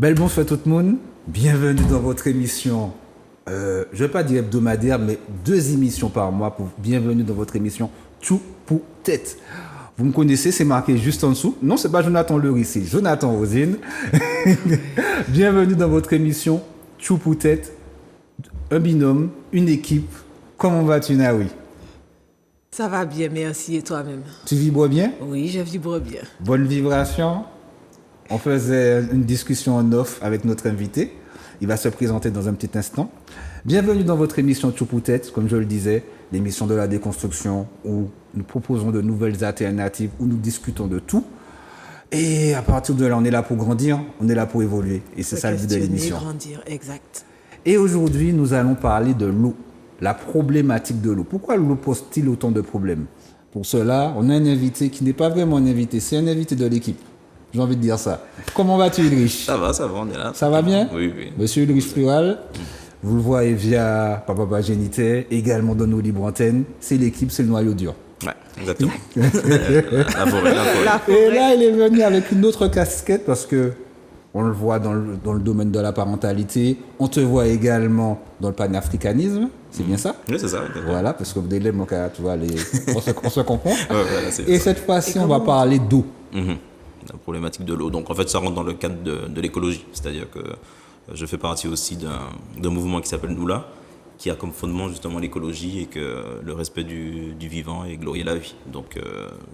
Belle bonsoir tout le monde. Bienvenue dans votre émission, je ne vais pas dire hebdomadaire, mais 2 émissions par mois. Bienvenue dans votre émission Tout pour tête. Vous me connaissez, c'est marqué juste en dessous. Non, c'est pas Jonathan Lery, c'est Jonathan Rosine. Bienvenue dans votre émission Tout pour tête. Un binôme, une équipe. Comment vas-tu, Naoui? Ça va bien, merci. Et toi-même? Tu vibres bien? Oui, je vibre bien. Bonne vibration. On faisait une discussion en off avec notre invité. Il va se présenter dans un petit instant. Bienvenue dans votre émission Tout pour tête, comme je le disais, l'émission de la déconstruction où nous proposons de nouvelles alternatives, où nous discutons de tout. Et à partir de là, on est là pour grandir, on est là pour évoluer. Et c'est ça le but de l'émission. Grandir, exact. Et aujourd'hui, nous allons parler de l'eau, la problématique de l'eau. Pourquoi l'eau pose-t-il autant de problèmes? Pour cela, on a un invité qui n'est pas vraiment un invité, c'est un invité de l'équipe. J'ai envie de dire ça. Comment vas-tu, Ulrich? Ça va, on est là. Ça va bien? Oui, oui. Monsieur Ulrich Plural, vous le voyez via Papa Génité, également dans nos libres antennes. C'est l'équipe, c'est le noyau dur. Ouais, exactement. la forêt. Et là, il est venu avec une autre casquette parce que on le voit dans le domaine de la parentalité. On te voit également dans le panafricanisme. C'est bien ça? Oui, c'est ça. Voilà, parce que vous délai, tu vois, on se comprend. Voilà, et cette fois-ci, on va parler d'eau. La problématique de l'eau. Donc en fait, ça rentre dans le cadre de l'écologie. C'est-à-dire que je fais partie aussi d'un mouvement qui s'appelle Noula, qui a comme fondement justement l'écologie et que le respect du vivant et glorifier la vie. Donc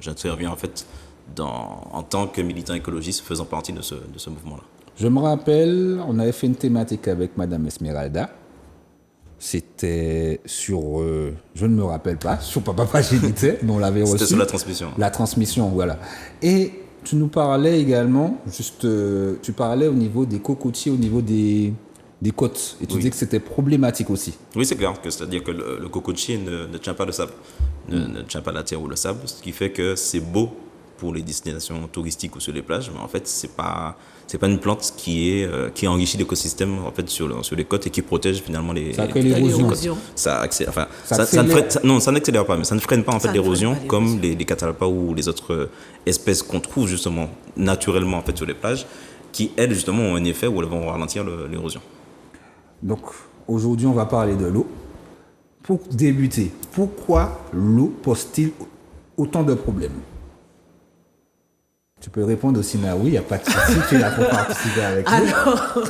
j'interviens en fait en tant que militant écologiste faisant partie de ce mouvement-là. Je me rappelle, on avait fait une thématique avec Madame Esmeralda. C'était sur, je ne me rappelle pas, sur Papa Génité, mais on l'avait reçu. C'était sur la transmission. La transmission, voilà. Et tu nous parlais également, tu parlais au niveau des cocotiers, au niveau des côtes. Et tu disais que c'était problématique aussi. Oui, c'est clair. C'est-à-dire que le cocotier ne tient pas le sable, ne tient pas la terre ou le sable, ce qui fait que c'est beau pour les destinations touristiques ou sur les plages, mais en fait, c'est pas une plante qui enrichit l'écosystème en fait sur les côtes et qui protège finalement les. Ça crée l'érosion. Ça n'accélère pas, mais ça ne freine pas en fait l'érosion comme les catalpas ou les autres espèces qu'on trouve justement naturellement en fait sur les plages, qui elles justement ont un effet où elles vont ralentir l'érosion. Donc aujourd'hui, on va parler de l'eau. Pour débuter, pourquoi l'eau pose-t-il autant de problèmes? Tu peux répondre aussi, mais oui, il n'y a pas de souci, tu es là pour participer avec nous.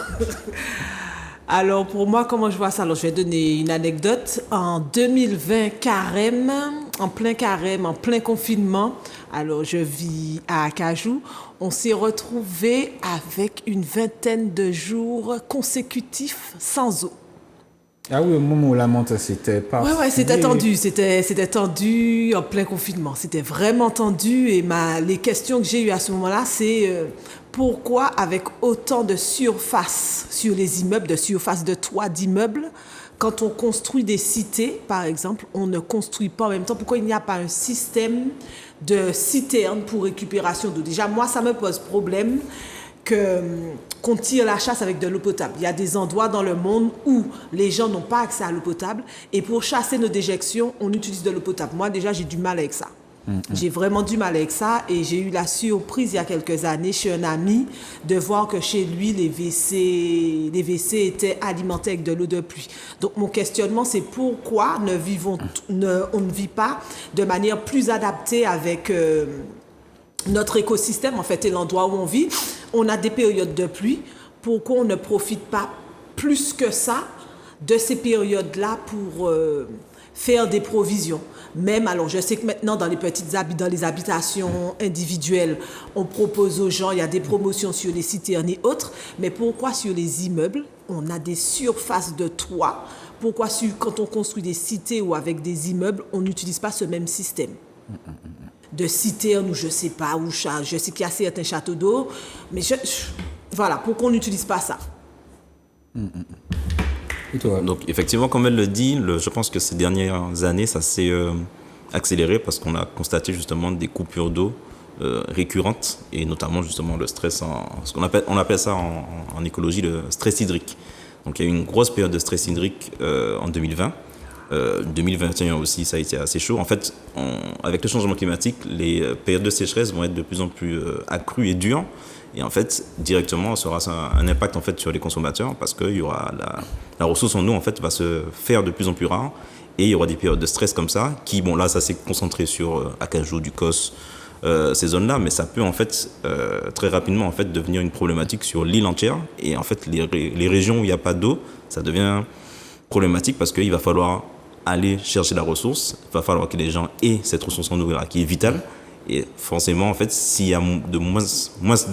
Alors, pour moi, comment je vois ça? Alors, je vais donner une anecdote. En 2020, carême, en plein confinement, alors je vis à Acajou, on s'est retrouvés avec une 20aine de jours consécutifs sans eau. Ah oui, au moment où la monte, c'était pas... Ouais, c'était tendu. C'était tendu en plein confinement. C'était vraiment tendu. Et les questions que j'ai eues à ce moment-là, c'est pourquoi avec autant de surface sur les immeubles, de surface de toit d'immeubles, quand on construit des cités, par exemple, on ne construit pas en même temps. Pourquoi il n'y a pas un système de citernes pour récupération d'eau? Déjà, moi, ça me pose problème qu'on tire la chasse avec de l'eau potable. Il y a des endroits dans le monde où les gens n'ont pas accès à l'eau potable et pour chasser nos déjections, on utilise de l'eau potable. Moi, déjà, j'ai du mal avec ça. J'ai vraiment du mal avec ça et j'ai eu la surprise il y a quelques années chez un ami de voir que chez lui, les WC étaient alimentés avec de l'eau de pluie. Donc, mon questionnement, c'est pourquoi on ne vit pas de manière plus adaptée avec... notre écosystème, en fait, et l'endroit où on vit, on a des périodes de pluie. Pourquoi on ne profite pas plus que ça de ces périodes-là pour faire des provisions? Même, alors je sais que maintenant, dans les habitations individuelles, on propose aux gens, il y a des promotions sur les citernes et autres, mais pourquoi sur les immeubles, on a des surfaces de toit? Pourquoi quand on construit des cités ou avec des immeubles, on n'utilise pas ce même système de citernes ou je sais pas, ou je sais qu'il y a certains châteaux d'eau, mais voilà, pourquoi on n'utilise pas ça? Et toi? Donc effectivement, comme elle le dit, je pense que ces dernières années, ça s'est accéléré parce qu'on a constaté justement des coupures d'eau récurrentes et notamment justement le stress, on appelle ça en écologie le stress hydrique. Donc il y a eu une grosse période de stress hydrique en 2020 2021 aussi, ça a été assez chaud. En fait, avec le changement climatique, les périodes de sécheresse vont être de plus en plus accrues et dures. Et en fait, directement, ça aura un impact en fait sur les consommateurs parce que il y aura la ressource en eau en fait va se faire de plus en plus rare et il y aura des périodes de stress comme ça qui, bon là, ça s'est concentré sur Acajou, Ducos, ces zones-là, mais ça peut en fait très rapidement en fait devenir une problématique sur l'île entière. Et en fait, les régions où il n'y a pas d'eau, ça devient problématique parce qu'il va falloir aller chercher la ressource, il va falloir que les gens aient cette ressource en eau là qui est vitale. Et forcément, en fait, s'il y a moins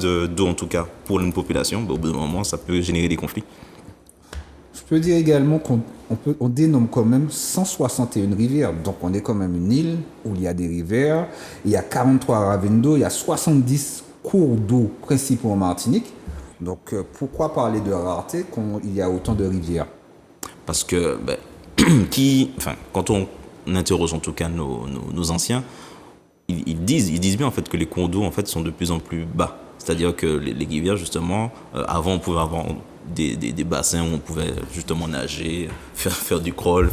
d'eau, en tout cas, pour une population, bah, au bout d'un moment, ça peut générer des conflits. Je peux dire également on dénomme quand même 161 rivières. Donc, on est quand même une île où il y a des rivières. Il y a 43 ravines d'eau. Il y a 70 cours d'eau principaux en Martinique. Donc, pourquoi parler de rareté quand il y a autant de rivières? Parce que, quand on interroge en tout cas nos anciens, ils disent bien en fait que les cours d'eau en fait sont de plus en plus bas. C'est-à-dire que les rivières justement, avant on pouvait avoir des bassins où on pouvait justement nager, faire du crawl,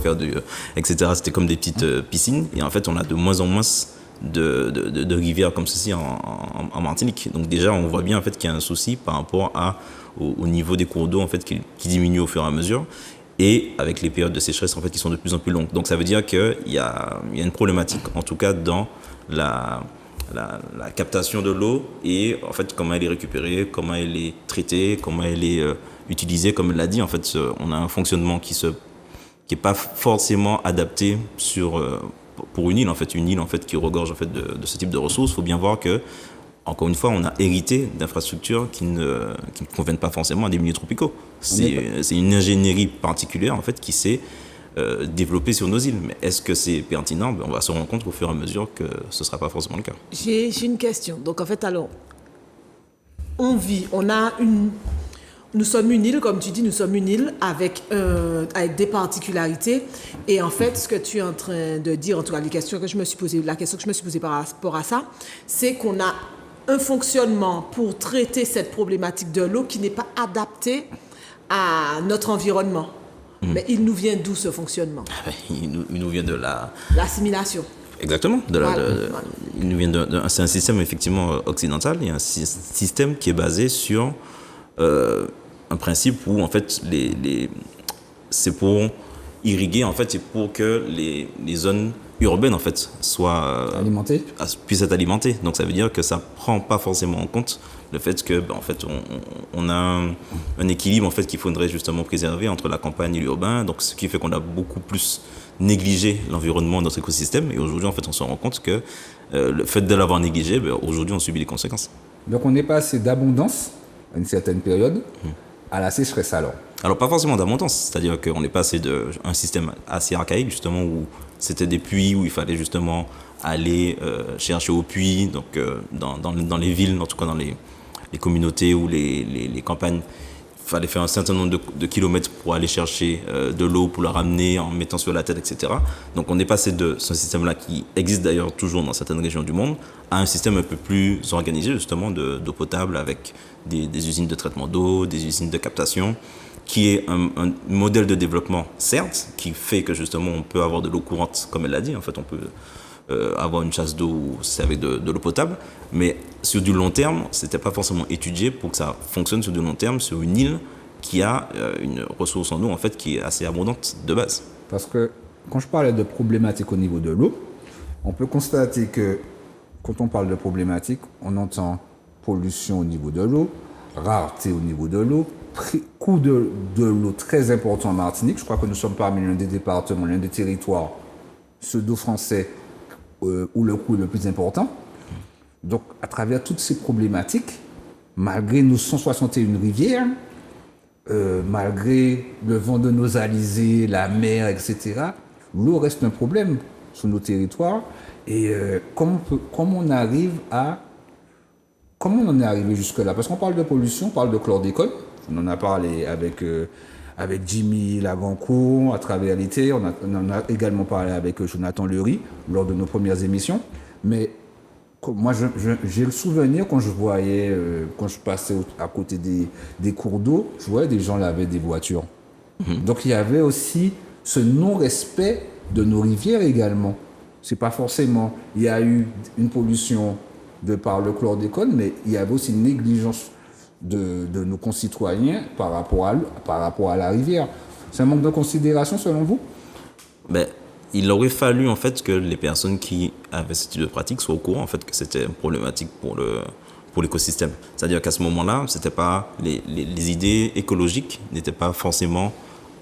etc. C'était comme des petites piscines. Et en fait on a de moins en moins de rivières comme ceci en Martinique. Donc déjà on voit bien en fait qu'il y a un souci par rapport au niveau des cours d'eau en fait qui diminue au fur et à mesure. Et avec les périodes de sécheresse en fait qui sont de plus en plus longues. Donc ça veut dire qu'il y a une problématique en tout cas dans la captation de l'eau et en fait comment elle est récupérée, comment elle est traitée, comment elle est utilisée. Comme elle l'a dit, en fait, on a un fonctionnement qui est pas forcément adapté pour une île en fait qui regorge en fait de ce type de ressources. Il faut bien voir que encore une fois, on a hérité d'infrastructures qui ne conviennent pas forcément à des milieux tropicaux. C'est une ingénierie particulière en fait qui s'est développée sur nos îles. Mais est-ce que c'est pertinent? On va se rendre compte au fur et à mesure que ce ne sera pas forcément le cas. J'ai une question. Donc en fait, alors, nous sommes une île, comme tu dis, nous sommes une île avec des particularités. Et en fait, ce que tu es en train de dire, en tout cas, la question que je me suis posée par rapport à ça, c'est qu'on a un fonctionnement pour traiter cette problématique de l'eau qui n'est pas adapté à notre environnement. Mais il nous vient d'où ce fonctionnement? Il nous vient de l'assimilation. Exactement. Il nous vient c'est un système effectivement occidental. Il y a un système qui est basé sur un principe où en fait c'est pour irriguer en fait, c'est pour que les zones urbaines en fait puissent être alimentées. Donc ça veut dire que ça prend pas forcément en compte le fait que en fait on a un équilibre en fait qu'il faudrait justement préserver entre la campagne et l'urbain. Donc ce qui fait qu'on a beaucoup plus négligé l'environnement de notre écosystème et aujourd'hui en fait on se rend compte que le fait de l'avoir négligé, aujourd'hui on subit les conséquences. Donc on est passé d'abondance à une certaine période à la sécheresse alors. Alors pas forcément d'abondance, c'est-à-dire qu'on est passé d'un système assez archaïque justement où c'était des puits où il fallait justement aller chercher au puits, donc dans les villes, en tout cas dans les communautés ou les campagnes, il fallait faire un certain nombre de kilomètres pour aller chercher de l'eau, pour la ramener en mettant sur la tête, etc. Donc on est passé de ce système-là, qui existe d'ailleurs toujours dans certaines régions du monde, à un système un peu plus organisé justement d'eau potable avec des usines de traitement d'eau, des usines de captation, qui est un modèle de développement, certes, qui fait que justement on peut avoir de l'eau courante, comme elle l'a dit, en fait on peut avoir une chasse d'eau où c'est avec de l'eau potable, mais sur du long terme, c'était pas forcément étudié pour que ça fonctionne sur du long terme, sur une île qui a une ressource en eau en fait qui est assez abondante de base. Parce que quand je parlais de problématiques au niveau de l'eau, on peut constater que quand on parle de problématiques, on entend pollution au niveau de l'eau, rareté au niveau de l'eau, coût de l'eau très important en Martinique. Je crois que nous sommes parmi l'un des départements, l'un des territoires pseudo-français où le coût est le plus important. Donc, à travers toutes ces problématiques, malgré nos 161 rivières, malgré le vent de nos alizés, la mer, etc., l'eau reste un problème sur nos territoires. Et comment on en est arrivé jusque-là? Parce qu'on parle de pollution, on parle de chlordécone. On en a parlé avec Jimmy Lagancourt à travers l'été. On en a également parlé avec Jonathan Lery lors de nos premières émissions. Mais moi, j'ai le souvenir quand je passais à côté des cours d'eau, je voyais des gens laver des voitures. Donc il y avait aussi ce non-respect de nos rivières également. C'est pas forcément. Il y a eu une pollution de par le chlordécone, mais il y avait aussi une négligence de nos concitoyens par rapport à la rivière. C'est un manque de considération selon vous? Ben, il aurait fallu en fait que les personnes qui avaient ce type de pratique soient au courant en fait que c'était problématique pour l'écosystème. C'est-à-dire qu'à ce moment-là, c'était pas les idées écologiques n'étaient pas forcément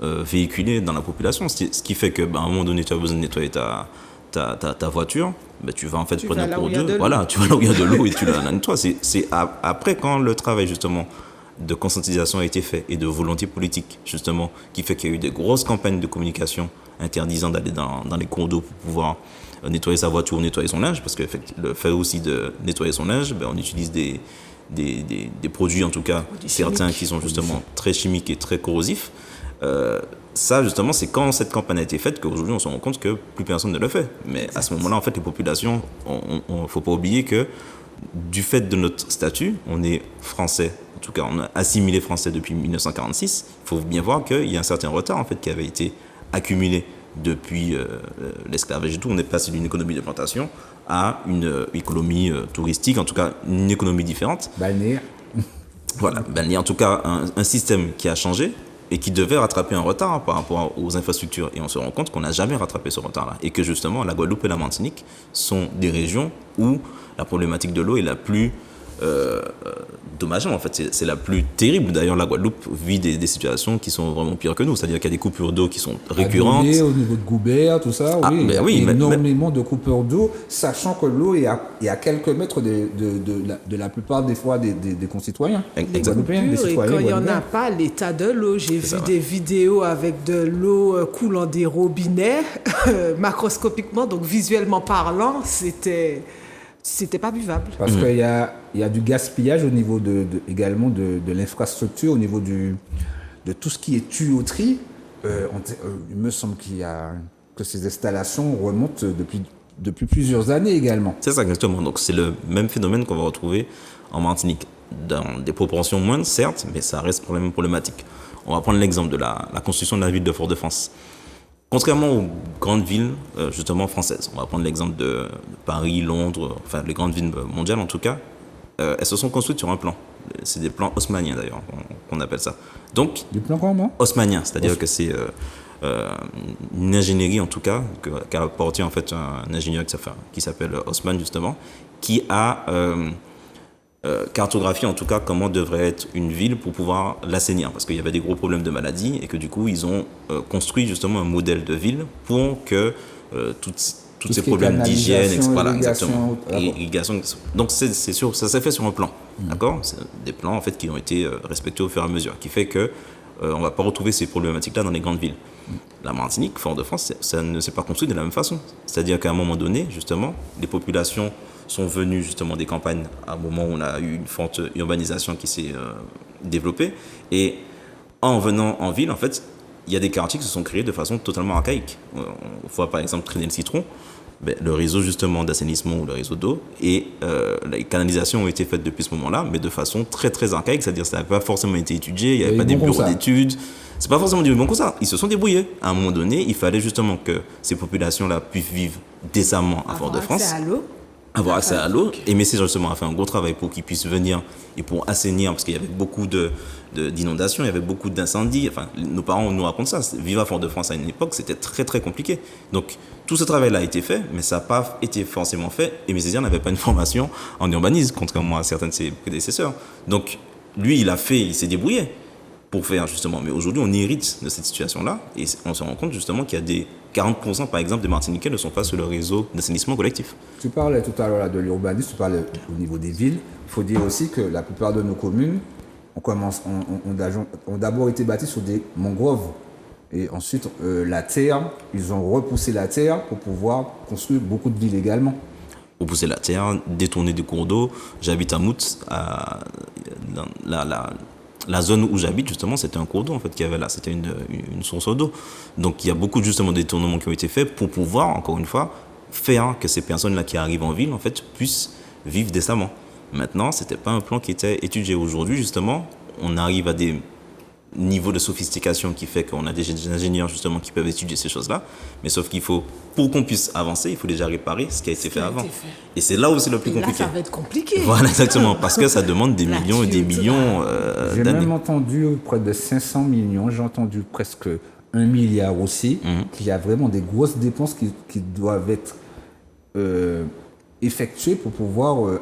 véhiculées dans la population. Ce qui fait que à un moment donné, tu as besoin de nettoyer ta voiture, ben, tu vas en fait prendre un cours d'eau. Voilà, tu vas là où il y a de l'eau et tu la nettoies. Après, quand le travail justement de conscientisation a été fait et de volonté politique justement qui fait qu'il y a eu des grosses campagnes de communication interdisant d'aller dans les cours d'eau pour pouvoir nettoyer sa voiture ou nettoyer son linge, parce que le fait aussi de nettoyer son linge, ben, on utilise des produits, en tout cas certains qui sont justement très chimiques et très corrosifs. Ça justement c'est quand cette campagne a été faite qu'aujourd'hui on se rend compte que plus personne ne le fait. Mais à ce moment-là en fait les populations, on faut pas oublier que du fait de notre statut, on est français, en tout cas on a assimilé français depuis 1946, il faut bien voir qu'il y a un certain retard en fait qui avait été accumulé depuis l'esclavage et tout. On est passé d'une économie de plantation à une économie touristique, en tout cas une économie différente. Balnéaire. Voilà, balnéaire, en tout cas un système qui a changé et qui devait rattraper un retard par rapport aux infrastructures. Et on se rend compte qu'on n'a jamais rattrapé ce retard-là. Et que justement, la Guadeloupe et la Martinique sont des régions où la problématique de l'eau est la plus dommageable. En fait, c'est la plus terrible. D'ailleurs, la Guadeloupe vit des situations qui sont vraiment pires que nous. C'est-à-dire qu'il y a des coupures d'eau qui sont récurrentes. Au niveau de Goubert, tout ça, oui. Ben il y a énormément de coupures d'eau, sachant que l'eau est à quelques mètres de la plupart des fois des concitoyens. Des coupures, et quand il n'y en a pas, l'état de l'eau. J'ai vu des vidéos avec de l'eau coulant des robinets, macroscopiquement, donc visuellement parlant, c'était pas buvable. Parce qu'il y a du gaspillage au niveau également de l'infrastructure, au niveau de tout ce qui est tuyauterie. Il me semble que ces installations remontent depuis plusieurs années également. C'est ça, exactement. Donc c'est le même phénomène qu'on va retrouver en Martinique. Dans des proportions moindres, certes, mais ça reste problématique. On va prendre l'exemple de la construction de la ville de Fort-de-France. Contrairement aux grandes villes, justement, françaises, on va prendre l'exemple de Paris, Londres, enfin les grandes villes mondiales en tout cas, elles se sont construites sur un plan. C'est des plans haussmanniens d'ailleurs, qu'on appelle ça. Donc, des plans comment ? Haussmanniens, c'est-à-dire que c'est une ingénierie en tout cas, qu'a apporté en fait un ingénieur qui s'appelle Haussmann justement, qui a cartographier en tout cas comment devrait être une ville pour pouvoir l'assainir, parce qu'il y avait des gros problèmes de maladies et que du coup ils ont construit justement un modèle de ville pour que tous ces problèmes d'hygiène, etc. Voilà, exactement. Irrigation. Donc c'est sûr, ça s'est fait sur un plan, d'accord. C'est des plans en fait qui ont été respectés au fur et à mesure, qui fait que on va pas retrouver ces problématiques-là dans les grandes villes. La Martinique, Fort-de-France, ça ne s'est pas construit de la même façon. C'est-à-dire qu'à un moment donné, justement, les populations sont venues justement des campagnes à un moment où on a eu une forte urbanisation qui s'est développée. Et en venant en ville, en fait, il y a des quartiers qui se sont créés de façon totalement archaïque. On voit par exemple traîner le citron. Ben, le réseau justement d'assainissement ou le réseau d'eau et les canalisations ont été faites depuis ce moment-là, mais de façon très très archaïque, c'est-à-dire que ça n'a pas forcément été étudié, il n'y avait pas des bureaux d'études, c'est pas forcément du bon comme ça, ils se sont débrouillés. À un moment donné, il fallait justement que ces populations-là puissent vivre décemment à Fort-de-France. Avoir accès à l'eau. Et Message justement a fait un gros travail pour qu'ils puissent venir et pour assainir, parce qu'il y avait beaucoup d'inondations, il y avait beaucoup d'incendies. Enfin, nos parents nous racontent ça. Vivre à Fort-de-France à une époque, c'était très très compliqué. Donc tout ce travail-là a été fait, mais ça n'a pas été forcément fait. Et Message n'avait pas une formation en urbanisme, contrairement à certains de ses prédécesseurs. Donc lui, il s'est débrouillé pour faire justement. Mais aujourd'hui, on hérite de cette situation-là et on se rend compte justement qu'il y a des 40% par exemple des Martiniquais ne sont pas sur le réseau d'assainissement collectif. Tu parlais tout à l'heure de l'urbanisme, tu parlais au niveau des villes. Il faut dire aussi que la plupart de nos communes ont d'abord été bâties sur des mangroves. Et ensuite, la terre, ils ont repoussé la terre pour pouvoir construire beaucoup de villes également. Repousser la terre, détourner des cours d'eau. J'habite à Moutz, la zone où j'habite, justement, c'était un cours d'eau en fait, qu'il y avait là. C'était une source d'eau. Donc, il y a beaucoup justement de détournements qui ont été faits pour pouvoir, encore une fois, faire que ces personnes-là qui arrivent en ville, en fait, puissent vivre décemment. Maintenant, ce n'était pas un plan qui était étudié. Aujourd'hui, justement, on arrive à des niveau de sophistication qui fait qu'on a des ingénieurs justement qui peuvent étudier ces choses-là. Mais sauf qu'il faut, pour qu'on puisse avancer, il faut déjà réparer ce qui a été fait avant. Et c'est là où c'est le plus compliqué. Là, ça va être compliqué. Voilà, exactement. Parce que ça demande des millions et des millions J'ai d'années. même entendu près de 500 millions, j'ai entendu presque 1 milliard aussi, qu'il y a vraiment des grosses dépenses qui doivent être effectuées pour pouvoir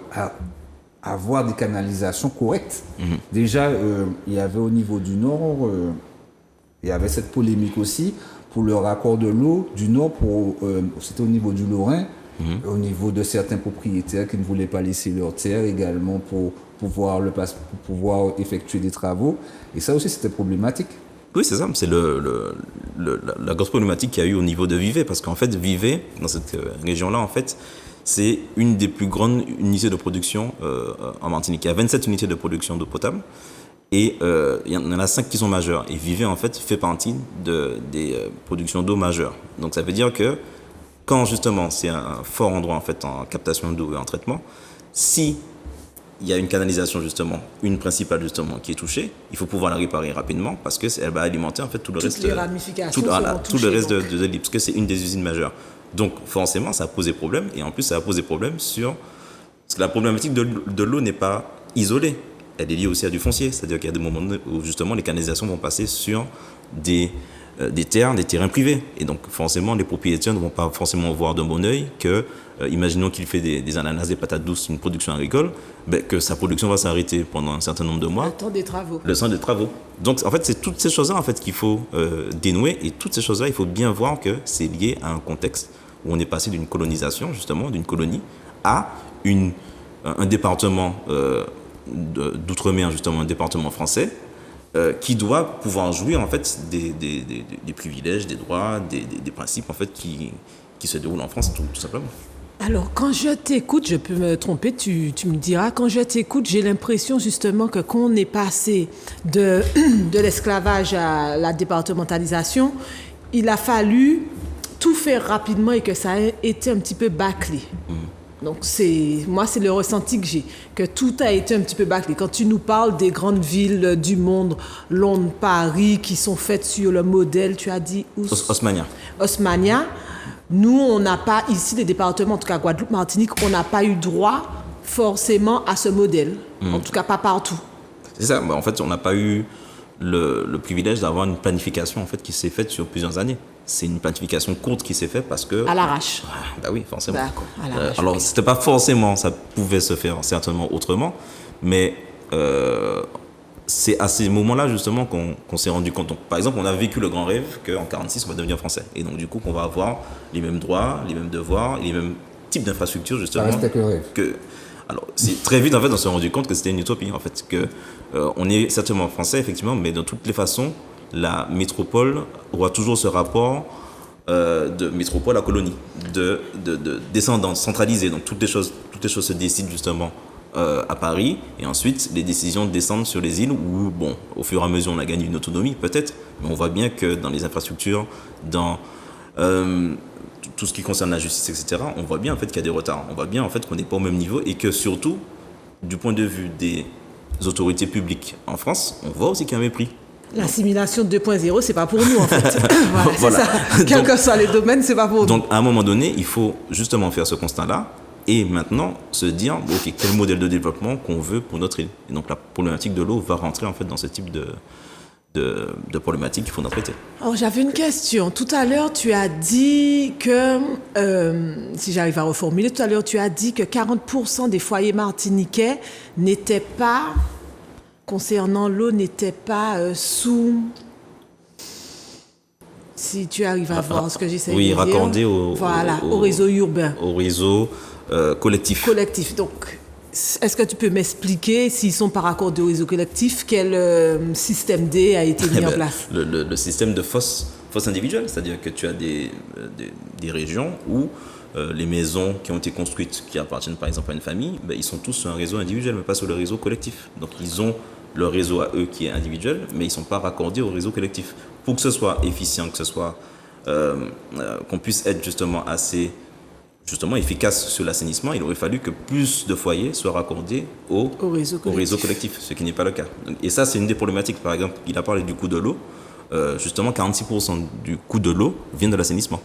avoir des canalisations correctes. Déjà, il y avait au niveau du Nord, il y avait cette polémique aussi pour le raccord de l'eau du Nord, c'était au niveau du Lorrain, au niveau de certains propriétaires qui ne voulaient pas laisser leur terre également pour pouvoir effectuer des travaux. Et ça aussi, c'était problématique. Oui, c'est ça. C'est la grosse problématique qu'il y a eu au niveau de Vevey. Parce qu'en fait, Vevey, dans cette région-là, en fait, c'est une des plus grandes unités de production en Martinique. Il y a 27 unités de production d'eau potable. Et il y en a 5 qui sont majeures. Et Vevey, en fait, fait partie des productions d'eau majeures. Donc, ça veut dire que quand, justement, c'est un fort endroit, en fait, en captation d'eau et en traitement, si il y a une canalisation, justement, une principale, justement, qui est touchée, il faut pouvoir la réparer rapidement parce qu'elle va alimenter, en fait, tout le reste. Les ramifications tout le reste de l'île, parce que c'est une des usines majeures. Donc, forcément, ça a posé problème. Et en plus, ça a posé problème parce que la problématique de l'eau n'est pas isolée. Elle est liée aussi à du foncier. C'est-à-dire qu'il y a des moments où, justement, les canalisations vont passer sur des terrains privés. Et donc, forcément, les propriétaires ne vont pas forcément voir d'un bon œil que, imaginons qu'il fait des ananas, des patates douces, une production agricole, que sa production va s'arrêter pendant un certain nombre de mois. Le temps des travaux. Le temps des travaux. Donc, en fait, c'est toutes ces choses-là, en fait, qu'il faut dénouer. Et toutes ces choses-là, il faut bien voir que c'est lié à un contexte où on est passé d'une colonisation, justement, d'une colonie, à un département d'outre-mer, justement, un département français, qui doit pouvoir jouir, en fait, des privilèges, des droits, des principes, en fait, qui se déroulent en France, tout simplement. Alors, quand je t'écoute, je peux me tromper, tu me diras, quand je t'écoute, j'ai l'impression justement que quand on est passé de l'esclavage à la départementalisation, il a fallu tout faire rapidement et que ça a été un petit peu bâclé. Donc, c'est le ressenti que j'ai, que tout a été un petit peu bâclé. Quand tu nous parles des grandes villes du monde, Londres, Paris, qui sont faites sur le modèle, tu as dit... Haussmannia. Nous, on n'a pas, ici, les départements, en tout cas Guadeloupe, Martinique, on n'a pas eu droit forcément à ce modèle. En tout cas, pas partout. C'est ça. En fait, on n'a pas eu le privilège d'avoir une planification, en fait, qui s'est faite sur plusieurs années. C'est une planification courte qui s'est faite parce que... À l'arrache. Bah oui, forcément. D'accord, à l'arrache. Alors, c'était pas forcément, ça pouvait se faire certainement autrement, mais c'est à ces moments-là, justement, qu'on s'est rendu compte. Donc, par exemple, on a vécu le grand rêve qu'en 1946, on va devenir français. Et donc, du coup, qu'on va avoir les mêmes droits, les mêmes devoirs, les mêmes types d'infrastructures, justement. Ça restait que le rêve. Alors, très vite, en fait, on s'est rendu compte que c'était une utopie, en fait, que on est certainement français, effectivement, mais de toutes les façons, la métropole aura toujours ce rapport de métropole à colonie, de descendance centralisée. Donc, toutes les choses se décident, justement, à Paris, et ensuite, les décisions descendent sur les îles où, bon, au fur et à mesure, on a gagné une autonomie, peut-être, mais on voit bien que dans les infrastructures, dans tout ce qui concerne la justice, etc., on voit bien en fait qu'il y a des retards. On voit bien en fait qu'on n'est pas au même niveau et que surtout, du point de vue des autorités publiques en France, on voit aussi qu'il y a un mépris. L'assimilation 2.0, c'est pas pour nous en fait. Voilà. C'est ça. Quel que soit les domaines, c'est pas pour nous. Donc à un moment donné, il faut justement faire ce constat-là et maintenant se dire, ok, quel modèle de développement qu'on veut pour notre île. Et donc la problématique de l'eau va rentrer en fait dans ce type de problématiques qu'il faudra traiter. Alors j'avais une question. Tout à l'heure, tu as dit que, si j'arrive à reformuler, tout à l'heure, tu as dit que 40% des foyers martiniquais n'étaient pas, concernant l'eau, n'étaient pas sous... Si tu arrives à voir ce que j'essaie de dire. Oui, raccordés au réseau urbain. Au réseau collectif. Collectif. Donc, est-ce que tu peux m'expliquer s'ils sont pas raccordés au réseau collectif, quel système D a été mis en place? Le système de fosse individuelle, c'est-à-dire que tu as des régions où les maisons qui ont été construites, qui appartiennent par exemple à une famille, ils sont tous sur un réseau individuel, mais pas sur le réseau collectif. Donc ils ont leur réseau à eux qui est individuel, mais ils ne sont pas raccordés au réseau collectif. Pour que ce soit efficient, que ce soit qu'on puisse être justement assez justement efficace sur l'assainissement, il aurait fallu que plus de foyers soient raccordés au réseau collectif, ce qui n'est pas le cas. Et ça, c'est une des problématiques. Par exemple, il a parlé du coût de l'eau. Justement, 46% du coût de l'eau vient de l'assainissement.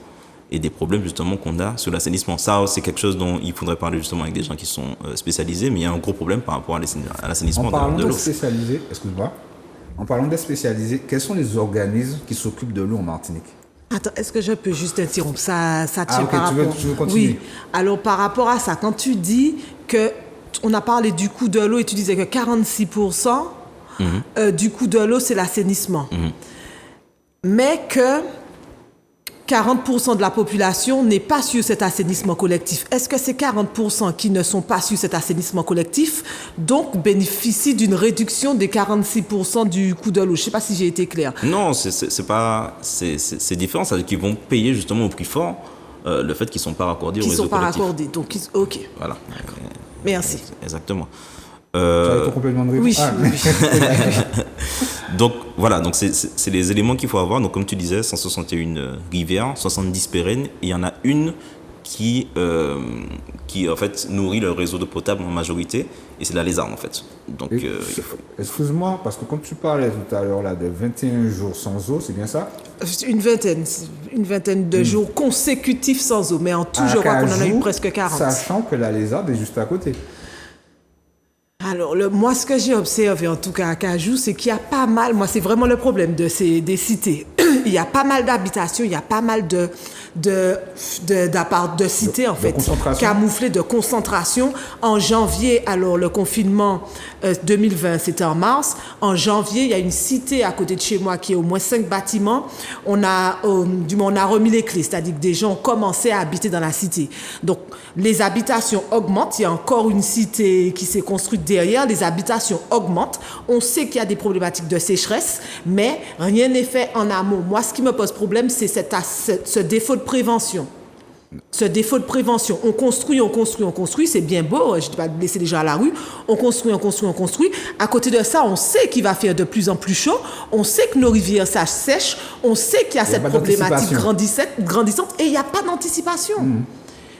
Et des problèmes justement qu'on a sur l'assainissement. Ça, c'est quelque chose dont il faudrait parler justement avec des gens qui sont spécialisés, mais il y a un gros problème par rapport à l'assainissement de l'eau. En parlant des spécialisés, quels sont les organismes qui s'occupent de l'eau en Martinique? Attends, est-ce que je peux juste interrompre? Ça tient ok, par rapport... tu veux continuer? Oui. Alors, par rapport à ça, quand tu dis que... On a parlé du coût de l'eau et tu disais que 46% du coût de l'eau, c'est l'assainissement. Mais que 40% de la population n'est pas sur cet assainissement collectif. Est-ce que ces 40% qui ne sont pas sur cet assainissement collectif, donc bénéficient d'une réduction des 46% du coût de l'eau? Je ne sais pas si j'ai été claire. Non, c'est différent. C'est-à-dire qu'ils vont payer justement au prix fort le fait qu'ils ne sont pas raccordés au réseau collectif. Qui ne sont pas raccordés. Donc, OK. Voilà. Merci. Exactement. Tu as complètement de Oui. Donc voilà, donc c'est les éléments qu'il faut avoir. Donc comme tu disais, 161 rivières, 70 pérennes, et il y en a une qui en fait nourrit le réseau d'eau potable en majorité, et c'est la Lézarde en fait. Donc excuse-moi, parce que comme tu parlais tout à l'heure là de 21 jours sans eau, c'est bien ça? Une vingtaine de jours consécutifs sans eau, mais en tout, je crois qu'on en a eu presque 40. Sachant que la Lézarde est juste à côté. Alors, moi, ce que j'ai observé, en tout cas à Cajou, c'est qu'il y a pas mal, moi, c'est vraiment le problème des cités. Il y a pas mal d'habitations, il y a pas mal de cités, en fait, camouflées de concentration. En janvier, alors, le confinement 2020, c'était en mars. En janvier, il y a une cité à côté de chez moi qui a au moins 5 bâtiments. On a remis les clés, c'est-à-dire que des gens ont commencé à habiter dans la cité. Donc, les habitations augmentent. Il y a encore une cité qui s'est construite derrière. Les habitations augmentent. On sait qu'il y a des problématiques de sécheresse, mais rien n'est fait en amont. Moi, ce qui me pose problème, c'est ce défaut de prévention. Ce défaut de prévention. On construit, c'est bien beau, je ne dis pas de laisser les gens à la rue. On construit. À côté de ça, on sait qu'il va faire de plus en plus chaud. On sait que nos rivières sèchent. On sait qu'il y a cette problématique grandissante et il n'y a pas d'anticipation.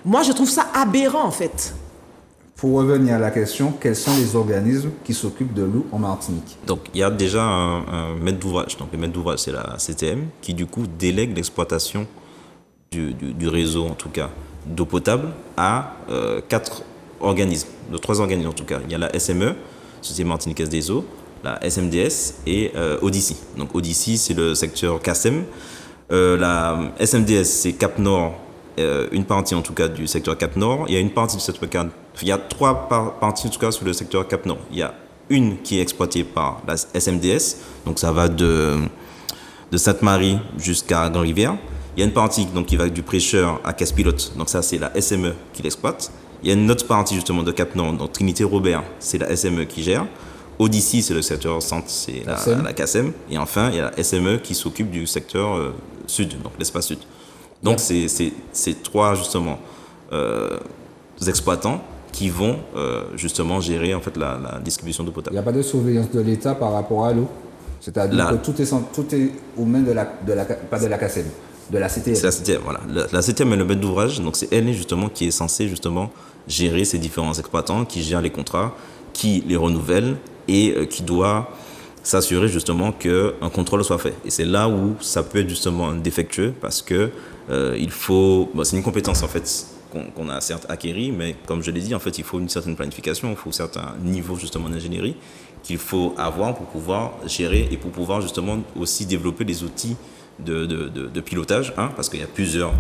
Moi, je trouve ça aberrant, en fait. Pour revenir à la question, quels sont les organismes qui s'occupent de l'eau en Martinique? Donc, il y a déjà un maître d'ouvrage. Donc, le maître d'ouvrage, c'est la CTM, qui du coup délègue l'exploitation du réseau, en tout cas, d'eau potable à 4 organismes, de 3 organismes en tout cas. Il y a la SME, Société Martiniquaise des Eaux, la SMDS et Odyssey. Donc, Odyssey, c'est le secteur CASEM. La SMDS, c'est Cap Nord, une partie en tout cas du secteur Cap Nord. Il y a une partie du secteur Cap. Il y a 3 parties en tout cas sur le secteur Cap Nord. Il y a une qui est exploitée par la SMDS, donc ça va de Sainte-Marie jusqu'à Grand-Rivière. Il y a une partie donc, qui va du Prêcheur à Casse-Pilote, donc ça c'est la SME qui l'exploite. Il y a une autre partie justement de Cap Nord, donc Trinité-Robert, c'est la SME qui gère. Odyssey, c'est le secteur centre, c'est la CASEM. Et enfin, il y a la SME qui s'occupe du secteur sud, donc l'espace sud. Donc c'est 3 justement exploitants qui vont justement gérer en fait la distribution d'eau potable. Il n'y a pas de surveillance de l'État par rapport à l'eau. C'est-à-dire que tout est aux mains pas de la CACEM, de la CTM. C'est la CTM, voilà. La CTM est le maître d'ouvrage, donc c'est elle justement qui est censée justement gérer ces différents exploitants, qui gère les contrats, qui les renouvelle et qui doit s'assurer justement qu'un contrôle soit fait. Et c'est là où ça peut être justement défectueux parce que il faut... Bon, c'est une compétence en fait qu'on a certes acquérie, mais comme je l'ai dit, en fait, il faut une certaine planification, il faut un certain niveau justement d'ingénierie qu'il faut avoir pour pouvoir gérer et pour pouvoir justement aussi développer des outils de pilotage, parce qu'il y a plusieurs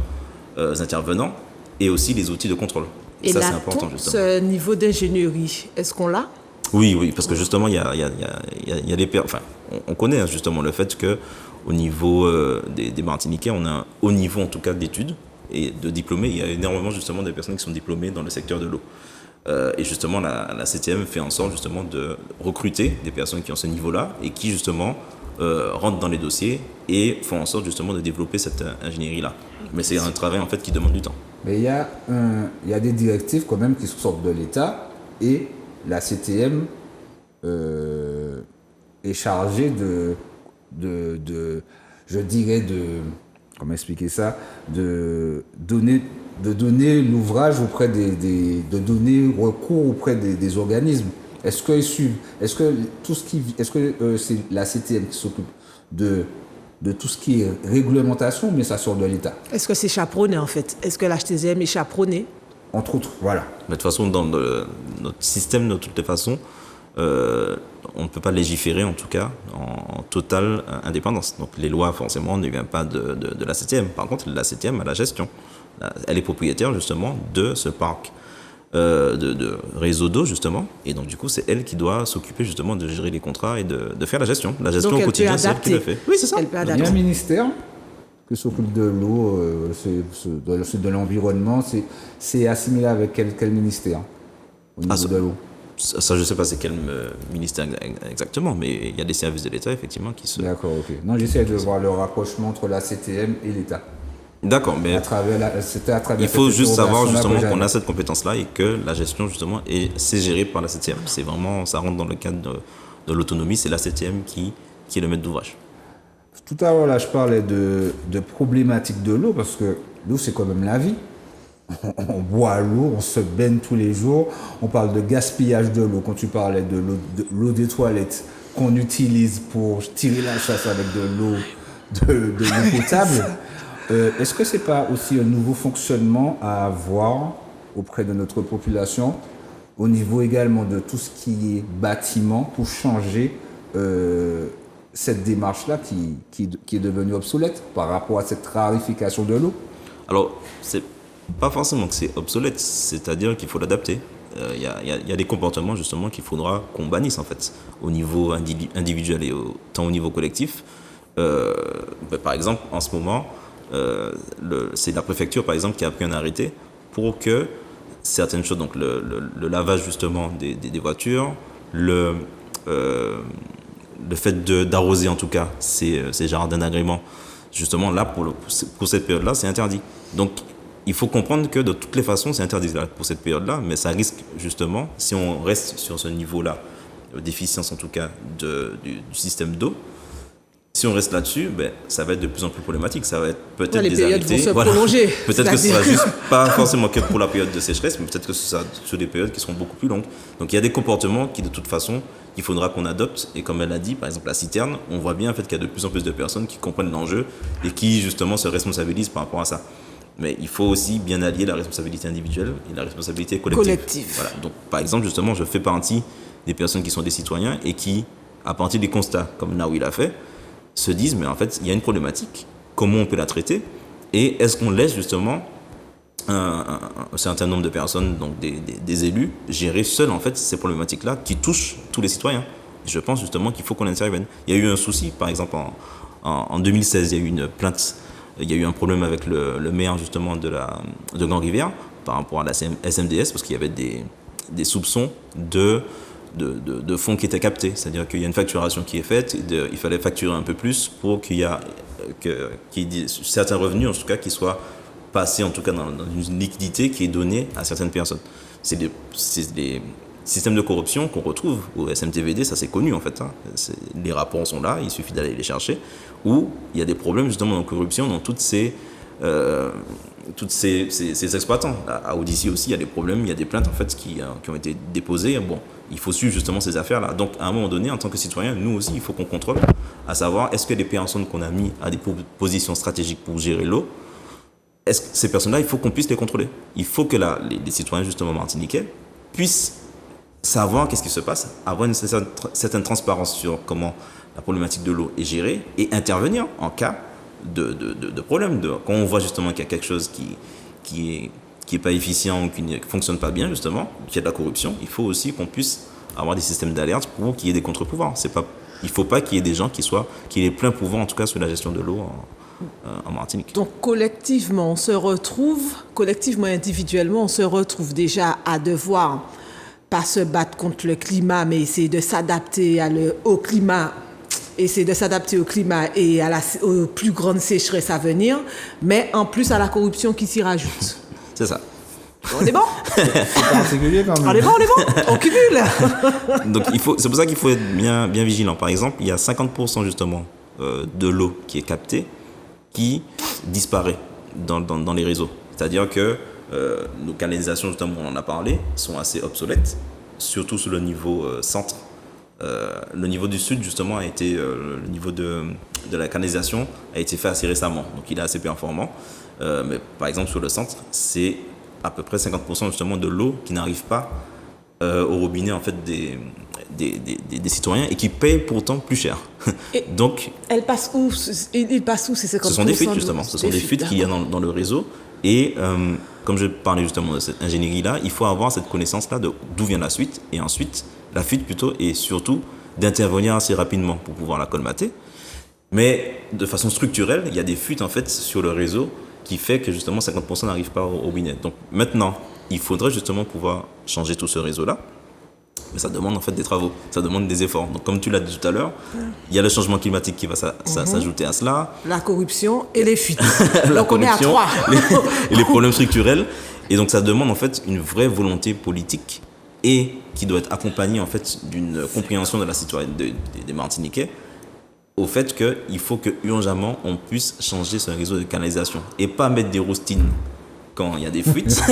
intervenants, et aussi les outils de contrôle. Et ça, là, c'est important justement. Ce niveau d'ingénierie, est-ce qu'on l'a? Oui, parce que justement, il y a des... Enfin, on connaît justement le fait qu'au niveau des Martiniquais, on a un haut niveau en tout cas d'études et de diplômés. Il y a énormément justement de personnes qui sont diplômées dans le secteur de l'eau. Et justement, la CTM fait en sorte justement de recruter des personnes qui ont ce niveau-là et qui justement rentrent dans les dossiers et font en sorte justement de développer cette ingénierie-là. Mais c'est un travail en fait qui demande du temps. Mais il y a des directives quand même qui sortent de l'État et la CTM est chargée comment expliquer ça, de donner donner l'ouvrage auprès de donner recours auprès des organismes. Est-ce que c'est la CTM qui s'occupe de tout ce qui est réglementation, mais ça sort de l'État? Est-ce que c'est chaperonné en fait? Est-ce que l'HTCM est chaperonné? Entre autres, voilà. Mais de toute façon, dans notre système, de toutes les façons, on ne peut pas légiférer, en tout cas, en totale indépendance. Donc les lois, forcément, ne viennent pas de la CTM. Par contre, la CTM a la gestion. Elle est propriétaire, justement, de ce parc de réseau d'eau, justement. Et donc, du coup, c'est elle qui doit s'occuper, justement, de gérer les contrats et de faire la gestion. La gestion Donc, au quotidien, c'est elle qui le fait. Oui, c'est ça. Elle peut Il y a adapter. un ministère qui s'occupe de l'eau, c'est de l'environnement. C'est assimilé avec quel ministère au niveau de l'eau? Ça, je ne sais pas c'est quel ministère exactement, mais il y a des services de l'État, effectivement, qui se... D'accord, ok. Non, j'essaie de voir le rapprochement entre la CTM et l'État. D'accord, mais C'était à travers il faut cette juste savoir interrogation-là justement que qu'on j'avais. a cette compétence-là et que la gestion, justement, c'est géré par la CTM. C'est vraiment, ça rentre dans le cadre de l'autonomie, c'est la CTM qui est le maître d'ouvrage. Tout à l'heure, là, je parlais de problématiques de l'eau, parce que l'eau, c'est quand même la vie. On boit l'eau, on se baigne tous les jours. On parle de gaspillage de l'eau. Quand tu parlais de l'eau des toilettes qu'on utilise pour tirer la chasse avec de l'eau potable, est-ce que c'est pas aussi un nouveau fonctionnement à avoir auprès de notre population, au niveau également de tout ce qui est bâtiment, pour changer cette démarche-là qui est devenue obsolète par rapport à cette rarification de l'eau? Alors, c'est pas forcément que c'est obsolète, c'est-à-dire qu'il faut l'adapter. Il y a des comportements justement qu'il faudra qu'on bannisse en fait, au niveau individuel et tant au niveau collectif. Par exemple, en ce moment, c'est la préfecture par exemple qui a pris un arrêté pour que certaines choses, donc le lavage justement des voitures, le fait d'arroser en tout cas ces jardins d'agrément, justement là pour cette période-là, c'est interdit. Donc il faut comprendre que de toutes les façons, c'est interdit là, pour cette période-là, mais ça risque justement, si on reste sur ce niveau-là, déficience en tout cas du système d'eau, si on reste là-dessus, ça va être de plus en plus problématique. Ça va être peut-être Les des périodes arrêtés. vont se prolonger. Peut-être que ce sera juste pas forcément que pour la période de sécheresse, mais peut-être que ce sera sur des périodes qui seront beaucoup plus longues. Donc il y a des comportements qui de toute façon, il faudra qu'on adopte. Et comme elle a dit, par exemple la citerne, on voit bien en fait qu'il y a de plus en plus de personnes qui comprennent l'enjeu et qui justement se responsabilisent par rapport à ça. Mais il faut aussi bien allier la responsabilité individuelle et la responsabilité collective. Voilà. Donc par exemple, justement, je fais partie des personnes qui sont des citoyens et qui, à partir des constats, comme Naoui l'a fait, se disent, mais en fait, il y a une problématique, comment on peut la traiter, et est-ce qu'on laisse justement un certain nombre de personnes, donc des élus, gérer seuls en fait ces problématiques-là qui touchent tous les citoyens. Je pense justement qu'il faut qu'on intervienne. Il y a eu un souci, par exemple, en 2016, il y a eu une plainte, il y a eu un problème avec le maire justement de Grand-Rivière par rapport à la SMDS, parce qu'il y avait des soupçons de fonds qui étaient captés. C'est-à-dire qu'il y a une facturation qui est faite, il fallait facturer un peu plus pour qu'il y ait certains revenus, en tout cas, qui soient passés, en tout cas, dans une liquidité qui est donnée à certaines personnes. C'est des systèmes de corruption qu'on retrouve au SMTVD, ça c'est connu en fait. Les rapports sont là, il suffit d'aller les chercher, où il y a des problèmes justement de corruption dans toutes ces exploitants. À Odyssey aussi, il y a des problèmes, il y a des plaintes en fait qui ont été déposées. Bon, il faut suivre justement ces affaires-là. Donc, à un moment donné, en tant que citoyen, nous aussi, il faut qu'on contrôle, à savoir, est-ce que les personnes qu'on a mis à des positions stratégiques pour gérer l'eau, est-ce que ces personnes-là, il faut qu'on puisse les contrôler. Il faut que les citoyens justement martiniquais puissent savoir qu'est-ce qui se passe, avoir une certaine transparence sur comment la problématique de l'eau est gérée et intervenir en cas de problème. Quand on voit justement qu'il y a quelque chose qui est pas efficient ou qui ne fonctionne pas bien, justement, qu'il y a de la corruption, il faut aussi qu'on puisse avoir des systèmes d'alerte pour qu'il y ait des contre-pouvoirs. Il ne faut pas qu'il y ait des gens qui aient plein pouvoir, en tout cas, sur la gestion de l'eau en Martinique. Donc collectivement et individuellement, on se retrouve déjà à devoir pas se battre contre le climat, mais essayer de s'adapter au climat. Essayer de s'adapter au climat et aux plus grandes sécheresses à venir, mais en plus à la corruption qui s'y rajoute. C'est ça. On est bon? C'est particulier quand même. On est bon? On cumule. Donc c'est pour ça qu'il faut être bien vigilant. Par exemple, il y a 50% justement de l'eau qui est captée qui disparaît dans les réseaux. C'est-à-dire que nos canalisations, justement, on en a parlé, sont assez obsolètes, surtout sur le niveau centre. Le niveau du sud, justement, a été le niveau de la canalisation a été fait assez récemment, donc il est assez performant. Mais par exemple, sur le centre, c'est à peu près 50% justement de l'eau qui n'arrive pas au robinet en fait des citoyens et qui payent pourtant plus cher. Et donc, elle passe où? Il passe où ces 50%? ce sont des fuites justement, ce sont des fuites qu'il y a dans le réseau. Et comme je parlais justement de cette ingénierie-là, il faut avoir cette connaissance-là de d'où vient la fuite et ensuite la fuite plutôt et surtout d'intervenir assez rapidement pour pouvoir la colmater. Mais de façon structurelle, il y a des fuites en fait sur le réseau qui fait que justement 50% n'arrivent pas au robinet. Donc maintenant, il faudrait justement pouvoir changer tout ce réseau-là. Mais ça demande en fait des travaux, ça demande des efforts. Donc comme tu l'as dit tout à l'heure, il y a le changement climatique qui va s'ajouter à cela. La corruption et les fuites. Donc on est à 3. Et les problèmes structurels. Et donc ça demande en fait une vraie volonté politique et qui doit être accompagnée en fait d'une compréhension de la citoyenneté des Martiniquais au fait qu'il faut que urgemment on puisse changer ce réseau de canalisation et pas mettre des roustines quand il y a des fuites,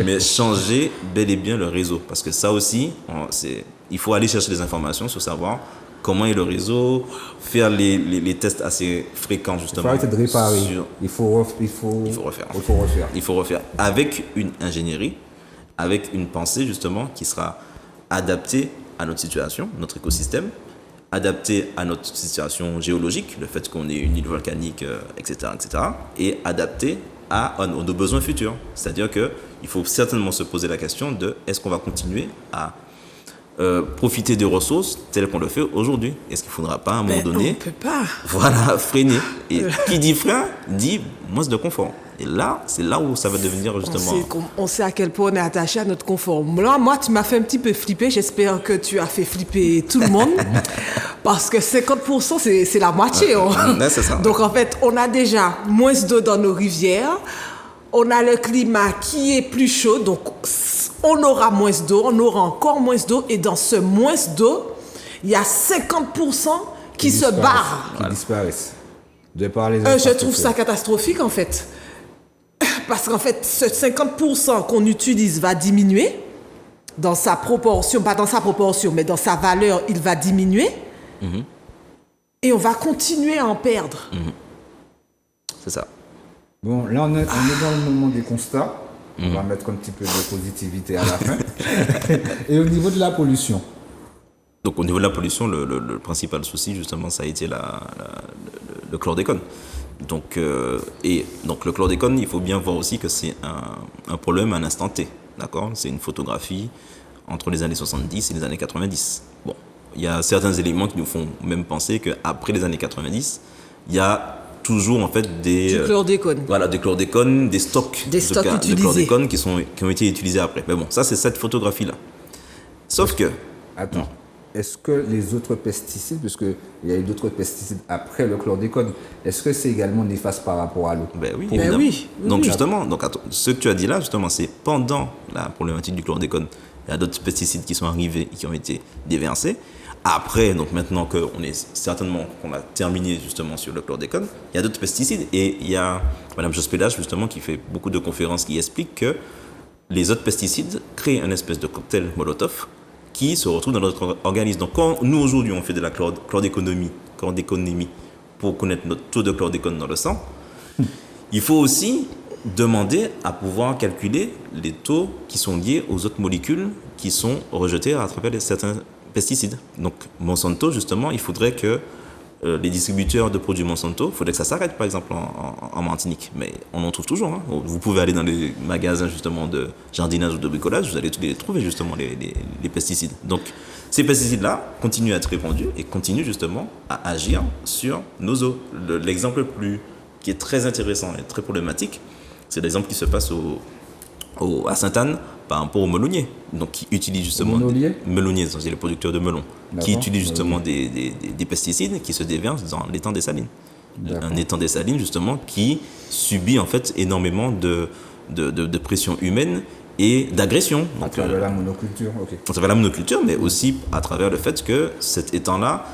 mais changer bel et bien le réseau. Parce que ça aussi, il faut aller chercher des informations sur savoir comment est le réseau, faire les tests assez fréquents justement. Il faut arrêter de réparer. Il faut refaire. Il faut refaire avec une ingénierie, avec une pensée justement qui sera adaptée à notre situation, notre écosystème, adaptée à notre situation géologique, le fait qu'on ait une île volcanique, etc., et adaptée à nos besoins futurs. C'est-à-dire qu'il faut certainement se poser la question de est-ce qu'on va continuer à profiter des ressources telles qu'on le fait aujourd'hui? Est-ce qu'il ne faudra pas à un moment donné, on peut pas. Voilà, freiner? Et qui dit frein dit moins de confort. Et là, c'est là où ça va devenir justement... On sait à quel point on est attaché à notre confort. Là, moi, tu m'as fait un petit peu flipper. J'espère que tu as fait flipper tout le monde. Parce que 50%, c'est la moitié. Ouais, c'est ça. Donc, en fait, on a déjà moins d'eau dans nos rivières. On a le climat qui est plus chaud. Donc, on aura moins d'eau. On aura encore moins d'eau. Et dans ce moins d'eau, il y a 50% qui se barrent. Qui disparaissent. Je trouve ça catastrophique, en fait. Parce qu'en fait, ce 50% qu'on utilise va diminuer dans sa proportion, pas dans sa proportion, mais dans sa valeur, il va diminuer. Mm-hmm. Et on va continuer à en perdre. Mm-hmm. C'est ça. Bon, là, on est dans le moment des constats. On va mettre un petit peu de positivité à la fin. Et au niveau de la pollution? Donc, au niveau de la pollution, le principal souci, justement, ça a été le chlordécone. Donc le chlordécone, il faut bien voir aussi que c'est un problème à un instant T. D'accord? C'est une photographie entre les années 70 et les années 90. Bon, il y a certains éléments qui nous font même penser qu'après les années 90, il y a toujours en fait du chlordécone. Voilà, des chlordécones, des stocks de chlordécone qui ont été utilisés après. Mais bon, ça c'est cette photographie-là. Sauf que... Attends. Est-ce que les autres pesticides, parce qu'il y a eu d'autres pesticides après le chlordécone, est-ce que c'est également néfaste par rapport à l'eau? Ben oui, évidemment. Oui. Donc justement, ce que tu as dit là, justement, c'est pendant la problématique du chlordécone. Il y a d'autres pesticides qui sont arrivés et qui ont été déversés. Après, donc maintenant qu'on a terminé justement sur le chlordécone, il y a d'autres pesticides. Et il y a Mme Jospédage, justement, qui fait beaucoup de conférences qui explique que les autres pesticides créent une espèce de cocktail Molotov qui se retrouve dans notre organisme. Donc quand nous aujourd'hui on fait de la chlordéconomie pour connaître notre taux de chlordécone dans le sang, il faut aussi demander à pouvoir calculer les taux qui sont liés aux autres molécules qui sont rejetées à travers certains pesticides. Donc Monsanto, justement, il faudrait que les distributeurs de produits Monsanto, il faudrait que ça s'arrête par exemple en Martinique. Mais on en trouve toujours. Hein. Vous pouvez aller dans les magasins justement de jardinage ou de bricolage, vous allez les trouver justement les pesticides. Donc ces pesticides-là continuent à être répandus et continuent justement à agir sur nos eaux. L'exemple qui est très intéressant et très problématique, c'est l'exemple qui se passe à Sainte-Anne par rapport aux meloniers, donc qui utilisent justement meloniers, c'est les producteurs de melons, qui utilisent justement des pesticides qui se déversent dans l'étang des Salines. Un étang des Salines justement qui subit en fait énormément de pression humaine et d'agression. À travers la monoculture, ok. À travers la monoculture, mais aussi à travers le fait que cet étang-là...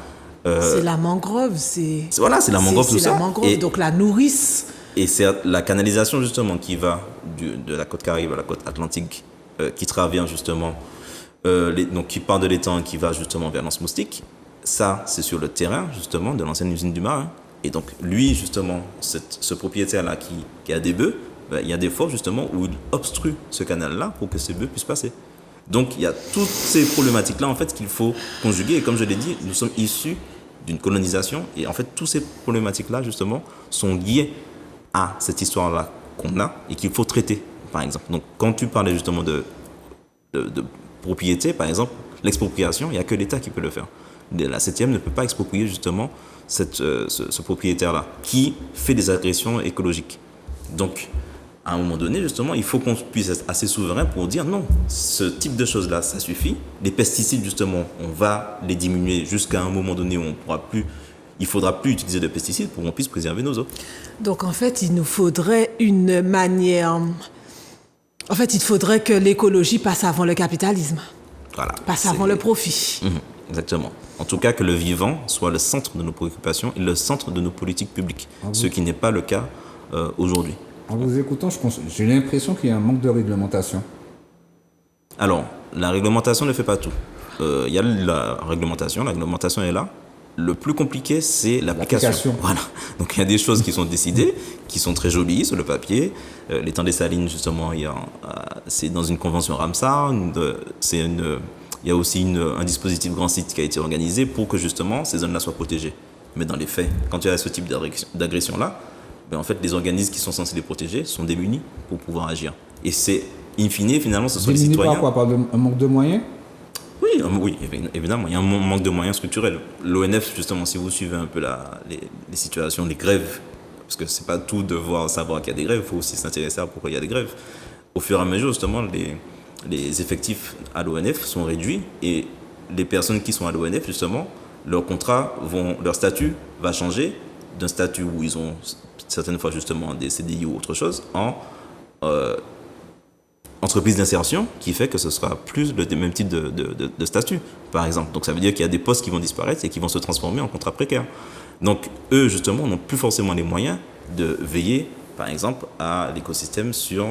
c'est la mangrove, Voilà, c'est la mangrove, tout ça. C'est la mangrove, donc la nourrice... Et c'est la canalisation justement qui va de la côte Caraïbe à la côte Atlantique, qui traverse justement, donc qui part de l'étang, qui va justement vers l'Anse Moustique. Ça, c'est sur le terrain justement de l'ancienne usine du Marin. Et donc lui justement, ce propriétaire-là qui a des bœufs, ben, il y a des fois justement où il obstrue ce canal-là pour que ces bœufs puissent passer. Donc il y a toutes ces problématiques-là en fait qu'il faut conjuguer. Et comme je l'ai dit, nous sommes issus d'une colonisation. Et en fait, toutes ces problématiques-là, justement, sont liées à cette histoire-là qu'on a et qu'il faut traiter, par exemple. Donc, quand tu parlais justement de propriété, par exemple, l'expropriation, il n'y a que l'État qui peut le faire. La 7e ne peut pas exproprier, justement, ce propriétaire-là qui fait des agressions écologiques. Donc, à un moment donné, justement, il faut qu'on puisse être assez souverain pour dire non, ce type de choses-là, ça suffit. Les pesticides, justement, on va les diminuer jusqu'à un moment donné où il faudra plus utiliser de pesticides pour qu'on puisse préserver nos eaux. Donc, en fait, il nous faudrait une manière... En fait, il faudrait que l'écologie passe avant le capitalisme. Voilà. Passe avant le profit. Exactement. En tout cas, que le vivant soit le centre de nos préoccupations et le centre de nos politiques publiques, ce qui n'est pas le cas aujourd'hui. En vous écoutant, j'ai l'impression qu'il y a un manque de réglementation. Alors, la réglementation ne fait pas tout. Il y a la réglementation est là. Le plus compliqué, c'est l'application. Voilà. Donc, il y a des choses qui sont décidées, qui sont très jolies sur le papier. L'étang des Salines, justement, c'est dans une convention Ramsar. Il y a aussi un dispositif grand site qui a été organisé pour que, justement, ces zones-là soient protégées. Mais dans les faits, quand il y a ce type d'agression-là, ben en fait, les organismes qui sont censés les protéger sont démunis pour pouvoir agir. Et c'est, in fine, finalement, ce sont les citoyens... Par quoi? Par un manque de moyens? Oui, évidemment, il y a un manque de moyens structurels. L'ONF, justement, si vous suivez un peu les situations, les grèves, parce que c'est pas tout de savoir qu'il y a des grèves, il faut aussi s'intéresser à pourquoi il y a des grèves. Au fur et à mesure, justement, les effectifs à l'ONF sont réduits et les personnes qui sont à l'ONF, justement, leur statut va changer d'un statut où ils ont certaines fois justement des CDI ou autre chose en entreprise d'insertion, qui fait que ce sera plus le même type de statut, par exemple. Donc ça veut dire qu'il y a des postes qui vont disparaître et qui vont se transformer en contrats précaires. Donc eux, justement, n'ont plus forcément les moyens de veiller, par exemple, à l'écosystème sur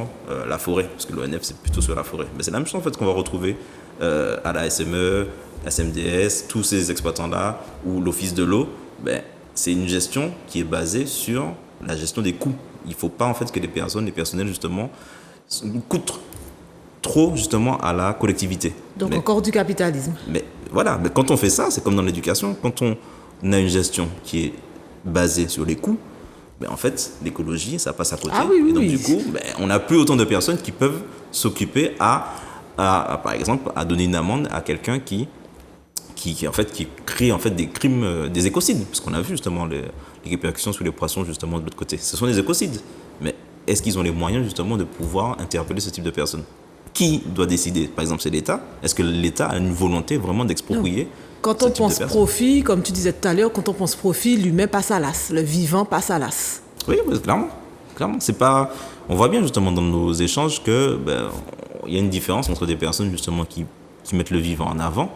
la forêt, parce que l'ONF, c'est plutôt sur la forêt. Mais c'est la même chose, en fait, qu'on va retrouver à la SME, SMDS, tous ces exploitants-là, ou l'Office de l'eau. Ben, c'est une gestion qui est basée sur la gestion des coûts. Il ne faut pas, en fait, que les personnels, justement, coûtent trop, justement, à la collectivité. Donc, encore du capitalisme. Mais voilà, mais quand on fait ça, c'est comme dans l'éducation. Quand on a une gestion qui est basée sur les coûts, ben, en fait, l'écologie, ça passe à côté. Et donc, du coup, ben, on n'a plus autant de personnes qui peuvent s'occuper par exemple, à donner une amende à quelqu'un qui crée en fait des crimes, des écocides, parce qu'on a vu justement les répercussions sur les poissons justement de l'autre côté. Ce sont des écocides, mais est-ce qu'ils ont les moyens justement de pouvoir interpeller ce type de personnes? Qui doit décider? Par exemple, c'est l'État. Est-ce que l'État a une volonté vraiment d'exproprier? Quand on pense profit, comme tu disais tout à l'heure, quand on pense profit, l'humain passe à l'as, le vivant passe à l'as. Oui, clairement. C'est pas. On voit bien justement dans nos échanges que il y a une différence entre des personnes justement qui mettent le vivant en avant,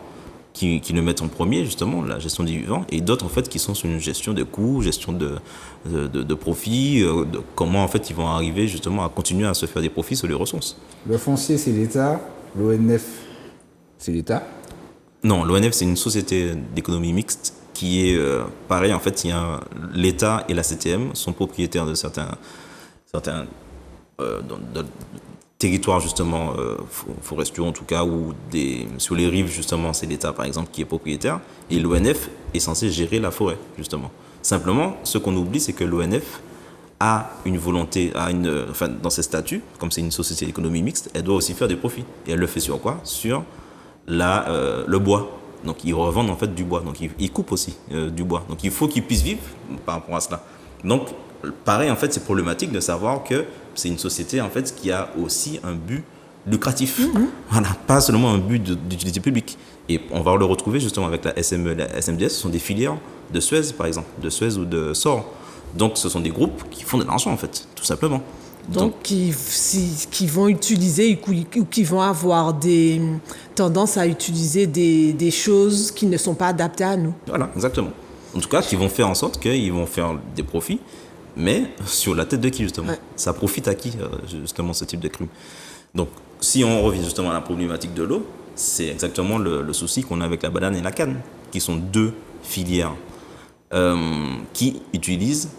qui le mettent en premier, justement, la gestion du vivant, et d'autres, en fait, qui sont sur une gestion de coûts, gestion de profits, de comment, en fait, ils vont arriver, justement, à continuer à se faire des profits sur les ressources. Le foncier, c'est l'État. L'ONF, c'est l'État. Non, l'ONF, c'est une société d'économie mixte qui est pareil, en fait, l'État et la CTM sont propriétaires de certains territoires justement forestiers en tout cas, ou sur les rives justement c'est l'État par exemple qui est propriétaire, et l'ONF est censé gérer la forêt justement. Simplement, ce qu'on oublie, c'est que l'ONF a une volonté, dans ses statuts, comme c'est une société d'économie mixte, elle doit aussi faire des profits. Et elle le fait sur quoi? Sur le bois. Donc ils revendent en fait du bois, donc ils coupent aussi du bois. Donc il faut qu'ils puissent vivre par rapport à cela. Donc pareil, en fait, c'est problématique de savoir que c'est une société en fait qui a aussi un but lucratif. Voilà, pas seulement un but d'utilité publique. Et on va le retrouver justement avec la SME, la SMDS, ce sont des filières de Suez par exemple, de Suez ou de SOR. Donc ce sont des groupes qui font de l'argent en fait, tout simplement. Donc qui vont utiliser ou qui vont avoir des tendances à utiliser des choses qui ne sont pas adaptées à nous. Voilà, exactement. En tout cas, qui vont faire en sorte qu'ils vont faire des profits, Mais sur la tête de qui, justement? Ouais. Ça profite à qui, justement, ce type de crime? Donc, si on revient justement à la problématique de l'eau, c'est exactement le souci qu'on a avec la banane et la canne, qui sont deux filières qui utilisent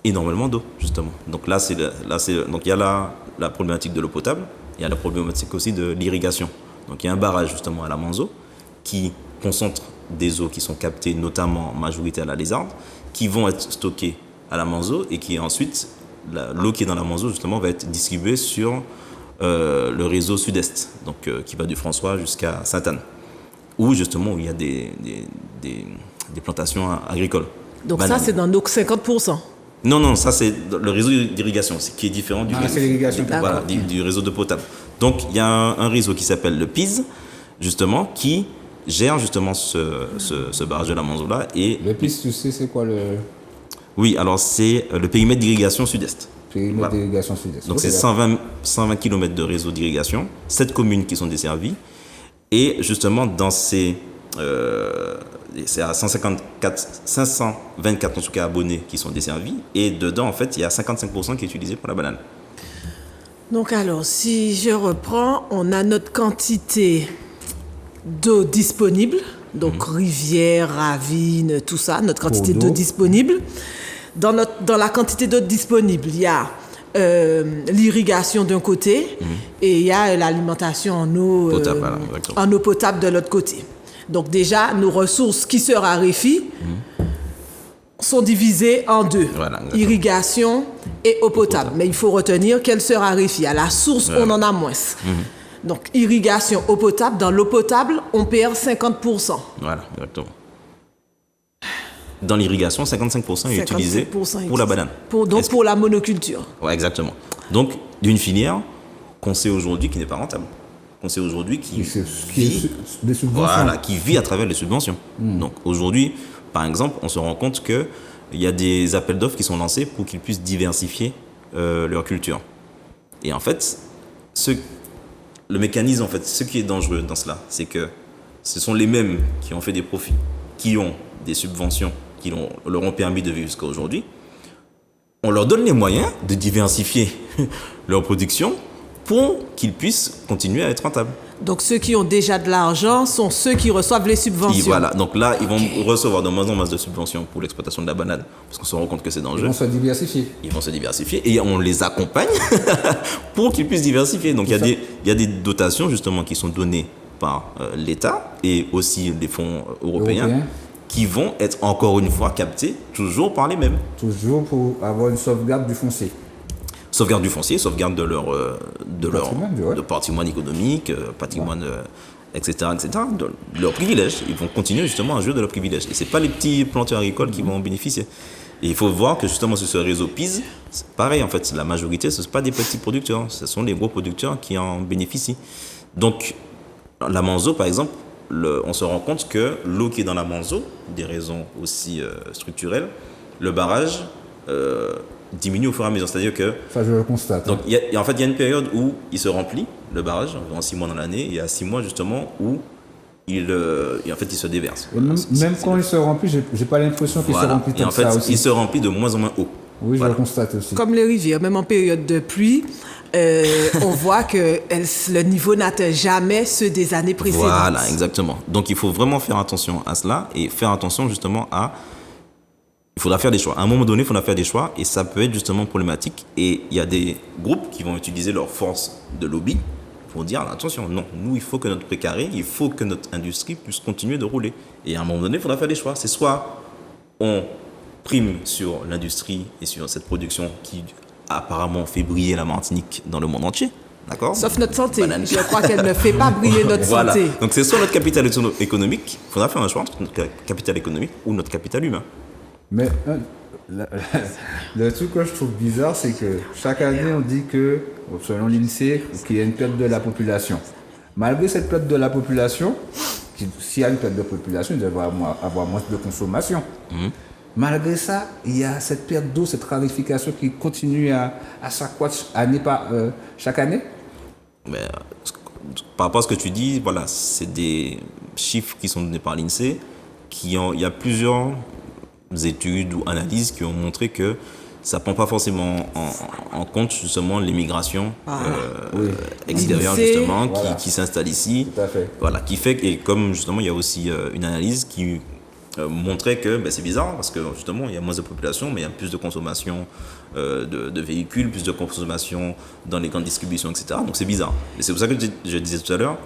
énormément d'eau, justement. Donc donc il y a la problématique de l'eau potable, il y a la problématique aussi de l'irrigation. Donc il y a un barrage justement à la Manzo qui concentre des eaux qui sont captées notamment en majorité à la Lézarde, qui vont être stockées à la Manzo et qui ensuite, l'eau qui est dans la Manzo justement va être distribuée sur le réseau sud-est, donc qui va du François jusqu'à Sainte-Anne, où justement il y a des plantations agricoles. Donc Bananes. ça, c'est dans nos 50%. Non, ça c'est le réseau d'irrigation, qui est différent du, c'est l'irrigation. voilà, du réseau de potable. Donc il y a un réseau qui s'appelle le PIS, justement, qui gère justement ce barrage de la Manzola. Et Le PIS, tu sais, c'est quoi le oui, alors c'est le périmètre d'irrigation sud-est. périmètre Voilà. d'irrigation sud-est? Donc Ok, c'est 120 km de réseau d'irrigation, 7 communes qui sont desservies. Et justement, dans ces... c'est à 524 en tout cas abonnés qui sont desservis. Et dedans, en fait, il y a 55% qui est utilisé pour la banane. Donc alors, si je reprends, on a notre quantité d'eau disponible, donc rivière, ravine, tout ça, notre quantité d'eau. d'eau disponible. Dans la quantité d'eau disponible, il y a l'irrigation d'un côté et il y a l'alimentation en eau Potable, voilà, exactement. en eau potable de l'autre côté. Donc déjà, nos ressources qui se raréfient sont divisées en deux. Voilà, exactement. Irrigation et eau potable. Mais il faut retenir qu'elle se raréfie. À la source, on en a moins. Donc irrigation, eau potable. Dans l'eau potable, on perd 50%. Voilà, exactement. Dans l'irrigation, 55% est utilisé 55% pour la banane. Pour la monoculture. Ouais, exactement. Donc, d'une filière qu'on sait aujourd'hui qui n'est pas rentable. Qu'on sait aujourd'hui qui Qui vit, est des subventions. voilà, qui vit à travers les subventions. Donc, aujourd'hui, par exemple, on se rend compte qu'il y a des appels d'offres qui sont lancés pour qu'ils puissent diversifier leur culture. Et en fait, le mécanisme, en fait, ce qui est dangereux dans cela, c'est que ce sont les mêmes qui ont fait des profits, qui ont des subventions, qui leur ont permis de vivre jusqu'à aujourd'hui. On leur donne les moyens de diversifier leur production pour qu'ils puissent continuer à être rentables. Donc ceux qui ont déjà de l'argent sont ceux qui reçoivent les subventions. Et voilà, donc là, ils vont recevoir de moins en moins de subventions pour l'exploitation de la banane, parce qu'on se rend compte que c'est Ils dangereux. vont se diversifier. Ils vont se diversifier et on les accompagne pour qu'ils puissent diversifier. Donc il y a des dotations justement qui sont données par l'État et aussi les fonds européens qui vont être encore une fois captés toujours par les mêmes. Toujours pour avoir une sauvegarde du foncier. Sauvegarde du foncier, sauvegarde de leur Patrimoine, de patrimoine économique, patrimoine, etc., de leurs privilèges. Ils vont continuer justement à jouir de leurs privilèges. Et ce n'est pas les petits planteurs agricoles qui vont en bénéficier. Et il faut voir que justement sur ce réseau PIS, c'est pareil en fait, la majorité, ce ne sont pas des petits producteurs, ce sont les gros producteurs qui en bénéficient. Donc, la Manzo, par exemple, on se rend compte que l'eau qui est dans la Manzo, des raisons aussi structurelles, le barrage diminue au fur et à mesure. C'est-à-dire que... Ça, je le constate. Donc, en fait, il y a une période où il se remplit, le barrage, environ 6 mois dans l'année, et il y a 6 mois justement où il se déverse. Et même quand il se remplit, j'ai pas l'impression qu'il se remplit Et tant en que ça fait, aussi. il se remplit de moins en moins haut. Oui, je Voilà. le constate aussi. Comme les rivières, même en période de pluie, on voit que le niveau n'atteint jamais ceux des années précédentes. Voilà, exactement. Donc il faut vraiment faire attention à cela et faire attention justement à... Il faudra faire des choix. À un moment donné, il faudra faire des choix et ça peut être justement problématique. Et il y a des groupes qui vont utiliser leur force de lobby pour dire attention, non, nous, il faut que notre précaré, il faut que notre industrie puisse continuer de rouler. Et à un moment donné, il faudra faire des choix. C'est soit on prime sur l'industrie et sur cette production qui apparemment fait briller la Martinique dans le monde entier. D'accord? Sauf notre santé. Banane. Je crois qu'elle ne fait pas briller notre Voilà. santé. Donc c'est soit notre capital économique, il faudra faire un choix entre notre capital économique ou notre capital humain. Mais le truc que je trouve bizarre, c'est que chaque année, on dit que, selon l'INSEE, qu'il y a une perte de la population. Malgré cette perte de la population, s'il y a une perte de population, il devrait avoir moins de consommation. Malgré ça, il y a cette perte d'eau, cette rarification qui continue à s'accroître chaque année. Mais, par rapport à ce que tu dis, voilà, c'est des chiffres qui sont donnés par l'INSEE. Il y a plusieurs études ou analyses qui ont montré que ça ne prend pas forcément en compte justement l'immigration extérieure L'INSEE. justement Voilà. qui s'installe ici. Tout à fait. Voilà, qui fait que, et comme justement il y a aussi une analyse qui montrait que c'est bizarre parce que justement il y a moins de population mais il y a plus de consommation de véhicules, plus de consommation dans les grandes distributions, etc. Donc c'est bizarre. Et c'est pour ça que je disais tout à l'heure,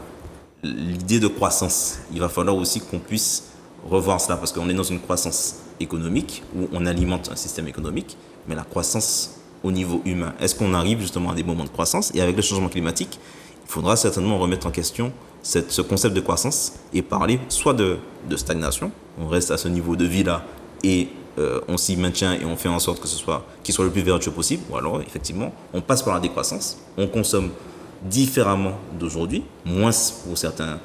l'idée de croissance, il va falloir aussi qu'on puisse revoir cela parce qu'on est dans une croissance économique où on alimente un système économique, mais la croissance au niveau humain, est-ce qu'on arrive justement à des moments de croissance? Et avec le changement climatique, il faudra certainement remettre en question ce concept de croissance et parler soit de stagnation, on reste à ce niveau de vie-là et on s'y maintient et on fait en sorte qu'il soit le plus vertueux possible, ou alors effectivement on passe par la décroissance, on consomme différemment d'aujourd'hui, moins pour certains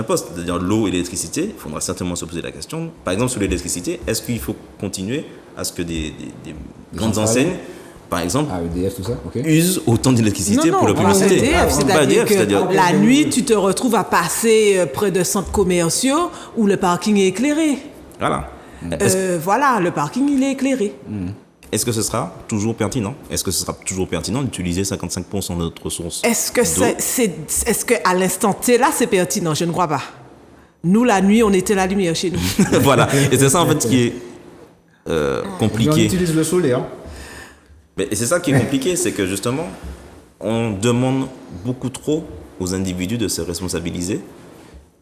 postes, c'est-à-dire l'eau et l'électricité. Il faudra certainement se poser la question. Par exemple, sur l'électricité, est-ce qu'il faut continuer à ce que des grandes centrales. enseignes, par exemple, EDF, tout ça, ok. usent autant d'électricité pour la pas publicité? EDF, Pas c'est-à-dire EDF, que c'est-à-dire- la nuit, tu te retrouves à passer près de centres commerciaux où le parking est écléré. Voilà. Voilà, le parking, il est éclairé. Est-ce que ce sera toujours pertinent? Est-ce que ce sera toujours pertinent d'utiliser 55% de notre ressource Est-ce que d'eau? est-ce qu'à l'instant T là, c'est pertinent? Je ne crois pas. Nous, la nuit, on était la lumière chez nous. Voilà. Et c'est ça en fait qui est Et on compliqué. utilise le solaire. Mais et c'est ça qui est compliqué, c'est que justement, on demande beaucoup trop aux individus de se responsabiliser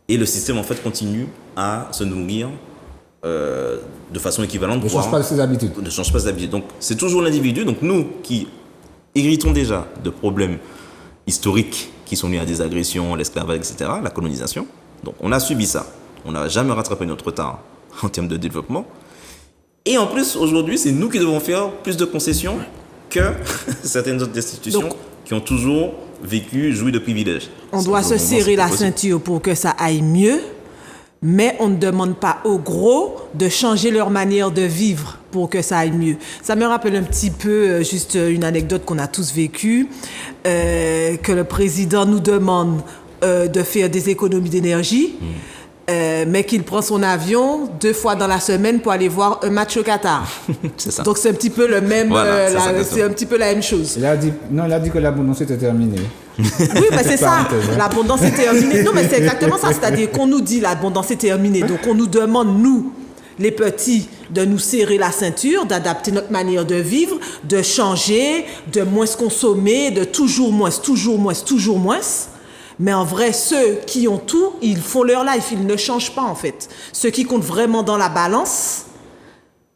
et le système en fait continue à se nourrir de façon équivalente. Ne change pas ses habitudes. Ne change pas ses habitudes. Donc c'est toujours l'individu. Donc nous qui héritons déjà de problèmes historiques qui sont liés à des agressions, l'esclavage, etc., la colonisation. Donc on a subi ça. On n'a jamais rattrapé notre retard en termes de développement. Et en plus, aujourd'hui, c'est nous qui devons faire plus de concessions que certaines autres institutions Donc, qui ont toujours vécu, joui de privilèges. On doit se serrer la ceinture pour que ça aille mieux, mais on ne demande pas aux gros de changer leur manière de vivre pour que ça aille mieux. Ça me rappelle un petit peu, juste une anecdote qu'on a tous vécue, que le président nous demande de faire des économies d'énergie, mais qu'il prend son avion 2 fois dans la semaine pour aller voir un match au Qatar. C'est ça. Donc c'est un petit peu le même, Voilà, c'est ça, c'est exactement. un petit peu la même chose. Il a dit que l'abondance était terminée. Oui, mais c'est ça. Parenthèse, hein. L'abondance est terminée. Non, mais c'est exactement ça. C'est-à-dire qu'on nous dit l'abondance est terminée. Donc, on nous demande, nous, les petits, de nous serrer la ceinture, d'adapter notre manière de vivre, de changer, de moins consommer, de toujours moins, toujours moins, toujours moins. Mais en vrai, ceux qui ont tout, ils font leur life. Ils ne changent pas, en fait. Ceux qui comptent vraiment dans la balance,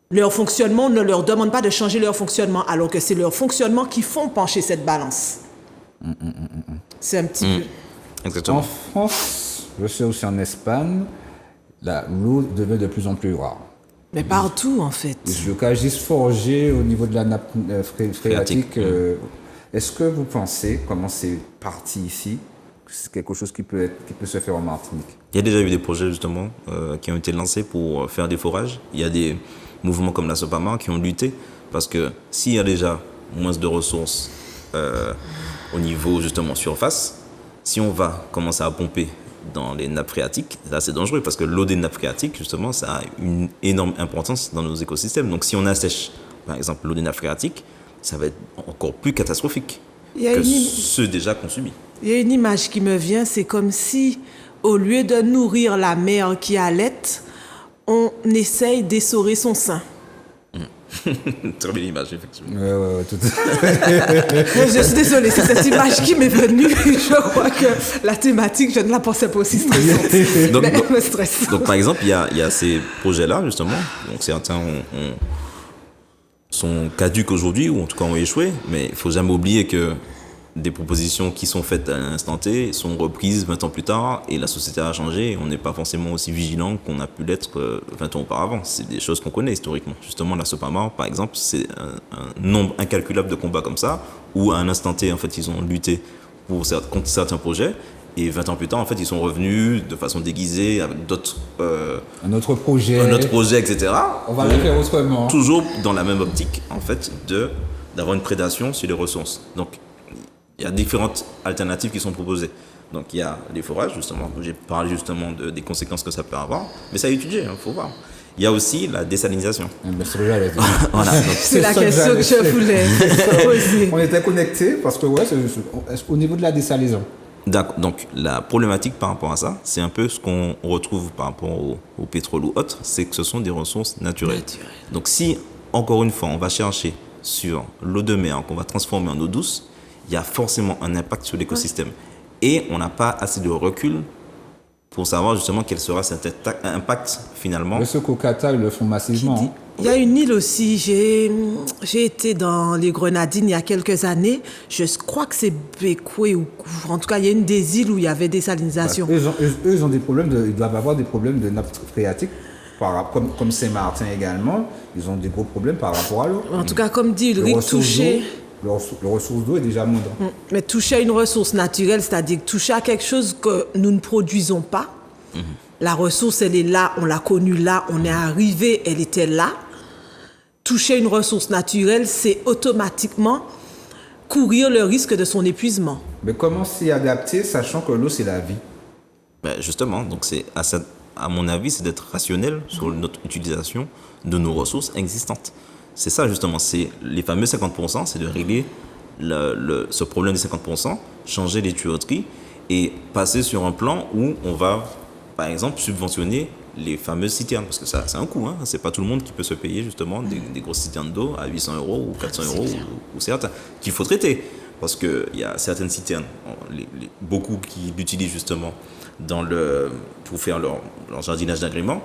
leur fonctionnement, on ne leur demande pas de changer leur fonctionnement, alors que c'est leur fonctionnement qui font pencher cette balance. C'est un petit peu... En Exactement. France, je sais aussi en Espagne, l'eau devient de plus en plus rare. Mais partout, en fait. Le cagis forgé au niveau de la nappe phréatique. Phréatique. Est-ce que vous pensez, comment c'est parti ici, que c'est quelque chose qui peut se faire en Martinique? Il y a déjà eu des projets justement qui ont été lancés pour faire des forages. Il y a des mouvements comme la Sopama qui ont lutté parce que s'il y a déjà moins de ressources au niveau justement surface, si on va commencer à pomper dans les nappes phréatiques, là c'est dangereux parce que l'eau des nappes phréatiques justement ça a une énorme importance dans nos écosystèmes. Donc si on assèche par exemple l'eau des nappes phréatiques, ça va être encore plus catastrophique Il y a que une- ceux déjà qu'on subit. Il y a une image qui me vient, c'est comme si, au lieu de nourrir la mère qui allait, on essaye d'essorer son sein. Très belle image, effectivement. Ouais, tout Je suis désolée, c'est cette image qui m'est venue. Je crois que la thématique, je ne la pensais pas aussi stressante. Donc- Mais donc- elle me stresse. Donc, par exemple, il y a ces projets-là, justement. Donc, certains sont caduques aujourd'hui, ou en tout cas ont échoué. Mais il ne faut jamais oublier que des propositions qui sont faites à l'instant T sont reprises 20 ans plus tard et la société a changé et on n'est pas forcément aussi vigilant qu'on a pu l'être 20 ans auparavant. C'est des choses qu'on connaît historiquement. Justement, la Sopama, par exemple, c'est un nombre incalculable de combats comme ça où à un instant T, en fait, ils ont lutté contre certains projets. Et 20 ans plus tard, en fait, ils sont revenus de façon déguisée avec d'autres Un autre projet. etc. On va le faire autrement. Toujours dans la même optique, en fait, d'avoir une prédation sur les ressources. Donc, il y a différentes alternatives qui sont proposées. Donc, il y a les forages, justement. J'ai parlé justement des conséquences que ça peut avoir. Mais ça a étudié, il faut voir. Il y a aussi la désalinisation. C'est ce que j'allais dire. Voilà, donc, C'est la ça que question que j'allais je voulais poser. On était connectés parce que, au niveau de la désalinisation. d'accord. Donc la problématique par rapport à ça, c'est un peu ce qu'on retrouve par rapport au pétrole ou autre, c'est que ce sont des ressources naturelles. Donc si, encore une fois, on va chercher sur l'eau de mer qu'on va transformer en eau douce, il y a forcément un impact sur l'écosystème. Et on n'a pas assez de recul pour savoir justement quel sera cet impact finalement. Le Soko Qatar, ils le font massivement. Hein. Il y a une île aussi, j'ai été dans les Grenadines il y a quelques années, je crois que c'est Békoué, ou en tout cas il y a une des îles où il y avait désalinisation. Eux, ils ont des problèmes, ils doivent avoir des problèmes de nappe phréatique, comme Saint-Martin également, ils ont des gros problèmes par rapport à l'eau. En tout cas, comme dit Ulrich, toucher... Le ressource d'eau est déjà moindre. Mais toucher à une ressource naturelle, c'est-à-dire toucher à quelque chose que nous ne produisons pas. La ressource, elle est là, on l'a connue là, on est arrivé, elle était là. Toucher à une ressource naturelle, c'est automatiquement courir le risque de son épuisement. Mais comment s'y adapter, sachant que l'eau, c'est la vie? Ben justement, donc c'est à mon avis, c'est d'être rationnel sur notre utilisation de nos ressources existantes. C'est ça justement, c'est les fameux 50%, c'est de régler ce problème des 50%, changer les tuyauteries et passer sur un plan où on va, par exemple, subventionner les fameuses citernes, parce que ça, c'est un coût, hein. C'est pas tout le monde qui peut se payer justement des grosses citernes d'eau à 800 € ou 400 € ou certains qu'il faut traiter, parce qu'il y a certaines citernes, beaucoup qui l'utilisent justement pour faire leur jardinage d'agrément,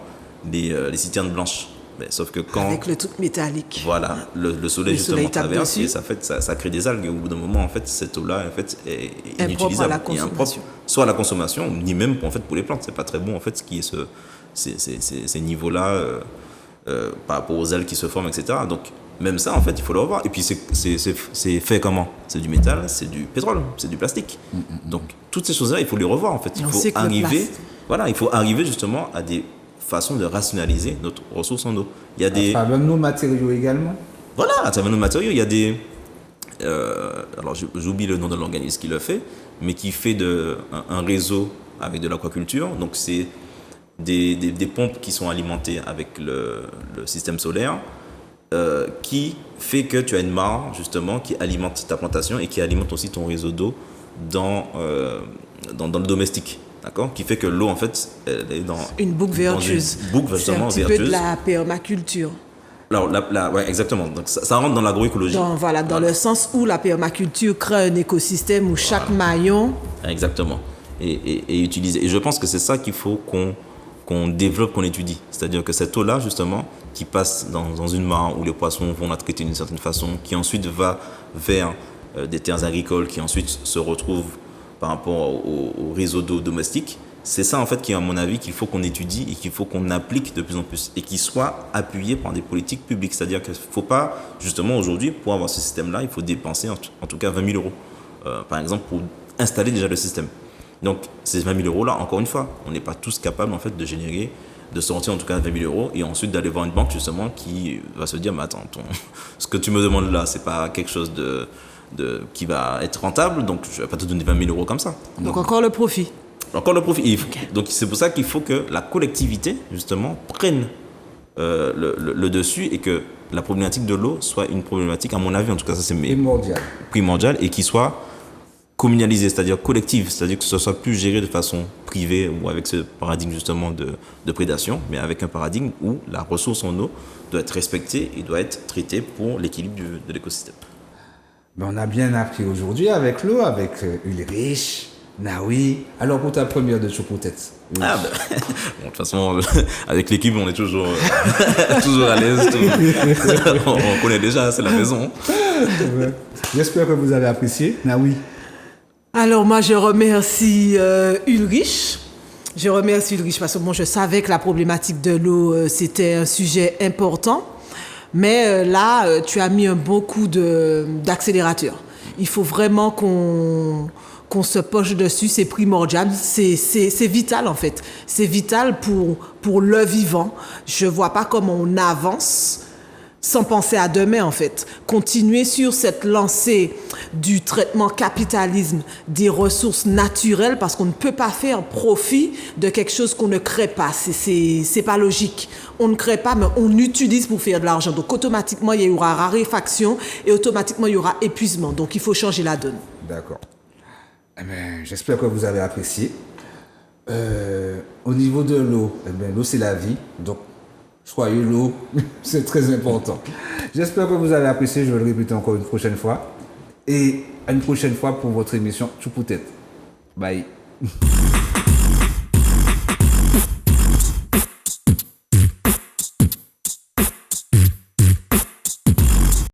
les citernes blanches. Mais sauf que quand... Avec le truc métallique. Voilà, le soleil justement traverse et ça crée des algues. Et au bout d'un moment, en fait, cette eau-là, en fait, est inutilisable. Impropre à la consommation. Soit à la consommation, ni même en fait, pour les plantes. C'est pas très bon, en fait, ce qui est ces niveaux-là par rapport aux algues qui se forment, etc. Donc, même ça, en fait, il faut le revoir. Et puis, c'est fait comment? C'est du métal, c'est du pétrole, c'est du plastique. Donc, toutes ces choses-là, il faut les revoir, en fait. Il faut arriver justement à des façon de rationaliser notre ressource en eau. Il y a des... À travers nos matériaux également. Voilà, à travers nos matériaux, il y a des... alors j'oublie le nom de l'organisme qui le fait, mais qui fait un réseau avec de l'aquaculture. Donc c'est des pompes qui sont alimentées avec le système solaire, qui fait que tu as une mare justement qui alimente ta plantation et qui alimente aussi ton réseau d'eau dans le domestique. D'accord, qui fait que l'eau, en fait, elle est dans une boucle vertueuse. Une boucle justement vertueuse. C'est un petit peu de la permaculture. Alors, ouais, exactement. Donc, ça rentre dans l'agroécologie. Dans le sens où la permaculture crée un écosystème où chaque maillon... Exactement. Et utilisé. Et je pense que c'est ça qu'il faut qu'on développe, qu'on étudie. C'est-à-dire que cette eau-là, justement, qui passe dans une mare où les poissons vont la traiter d'une certaine façon, qui ensuite va vers des terres agricoles, qui ensuite se retrouvent par rapport au réseau d'eau domestique, c'est ça en fait qui, à mon avis, qu'il faut qu'on étudie et qu'il faut qu'on applique de plus en plus et qui soit appuyé par des politiques publiques. C'est-à-dire qu'il ne faut pas, justement aujourd'hui, pour avoir ce système-là, il faut dépenser en tout cas 20 000 €, par exemple, pour installer déjà le système. Donc ces 20 000 € là, encore une fois, on n'est pas tous capables en fait de générer, de sortir en tout cas 20 000 € et ensuite d'aller voir une banque justement qui va se dire, mais attends, ce que tu me demandes là, c'est pas quelque chose qui va être rentable, donc je ne vais pas te donner 20 000 € comme ça. Donc encore le profit. Encore le profit. Donc c'est pour ça qu'il faut que la collectivité, justement, prenne le dessus et que la problématique de l'eau soit une problématique, à mon avis, en tout cas, ça c'est primordial et qui soit communalisée, c'est-à-dire collective, c'est-à-dire que ce ne soit plus géré de façon privée ou avec ce paradigme justement de prédation, mais avec un paradigme où la ressource en eau doit être respectée et doit être traitée pour l'équilibre de l'écosystème. Ben, on a bien appris aujourd'hui avec l'eau, avec Ulrich, Naoui. Alors pour ta première de Choupo-Tête. Ah ben, bon, de toute façon, avec l'équipe, on est toujours à l'aise. On connaît déjà, c'est la maison. J'espère que vous avez apprécié. Naoui. Alors moi, je remercie Ulrich. Je remercie Ulrich parce que bon, je savais que la problématique de l'eau, c'était un sujet important. Mais là, tu as mis un beau coup d'accélérateur. Il faut vraiment qu'on se poche dessus, c'est primordial, c'est vital en fait. C'est vital pour le vivant. Je ne vois pas comment on avance sans penser à demain, en fait. Continuer sur cette lancée du traitement capitalisme des ressources naturelles, parce qu'on ne peut pas faire profit de quelque chose qu'on ne crée pas. C'est pas logique. On ne crée pas, mais on utilise pour faire de l'argent. Donc, automatiquement, il y aura raréfaction et automatiquement, il y aura épuisement. Donc, il faut changer la donne. D'accord. Eh bien, j'espère que vous avez apprécié. Au niveau de l'eau, eh bien, l'eau, c'est la vie. Donc, choyez l'eau, c'est très important. J'espère que vous avez apprécié, je vais le répéter encore une prochaine fois. Et à une prochaine fois pour votre émission Tout pour tête. Bye.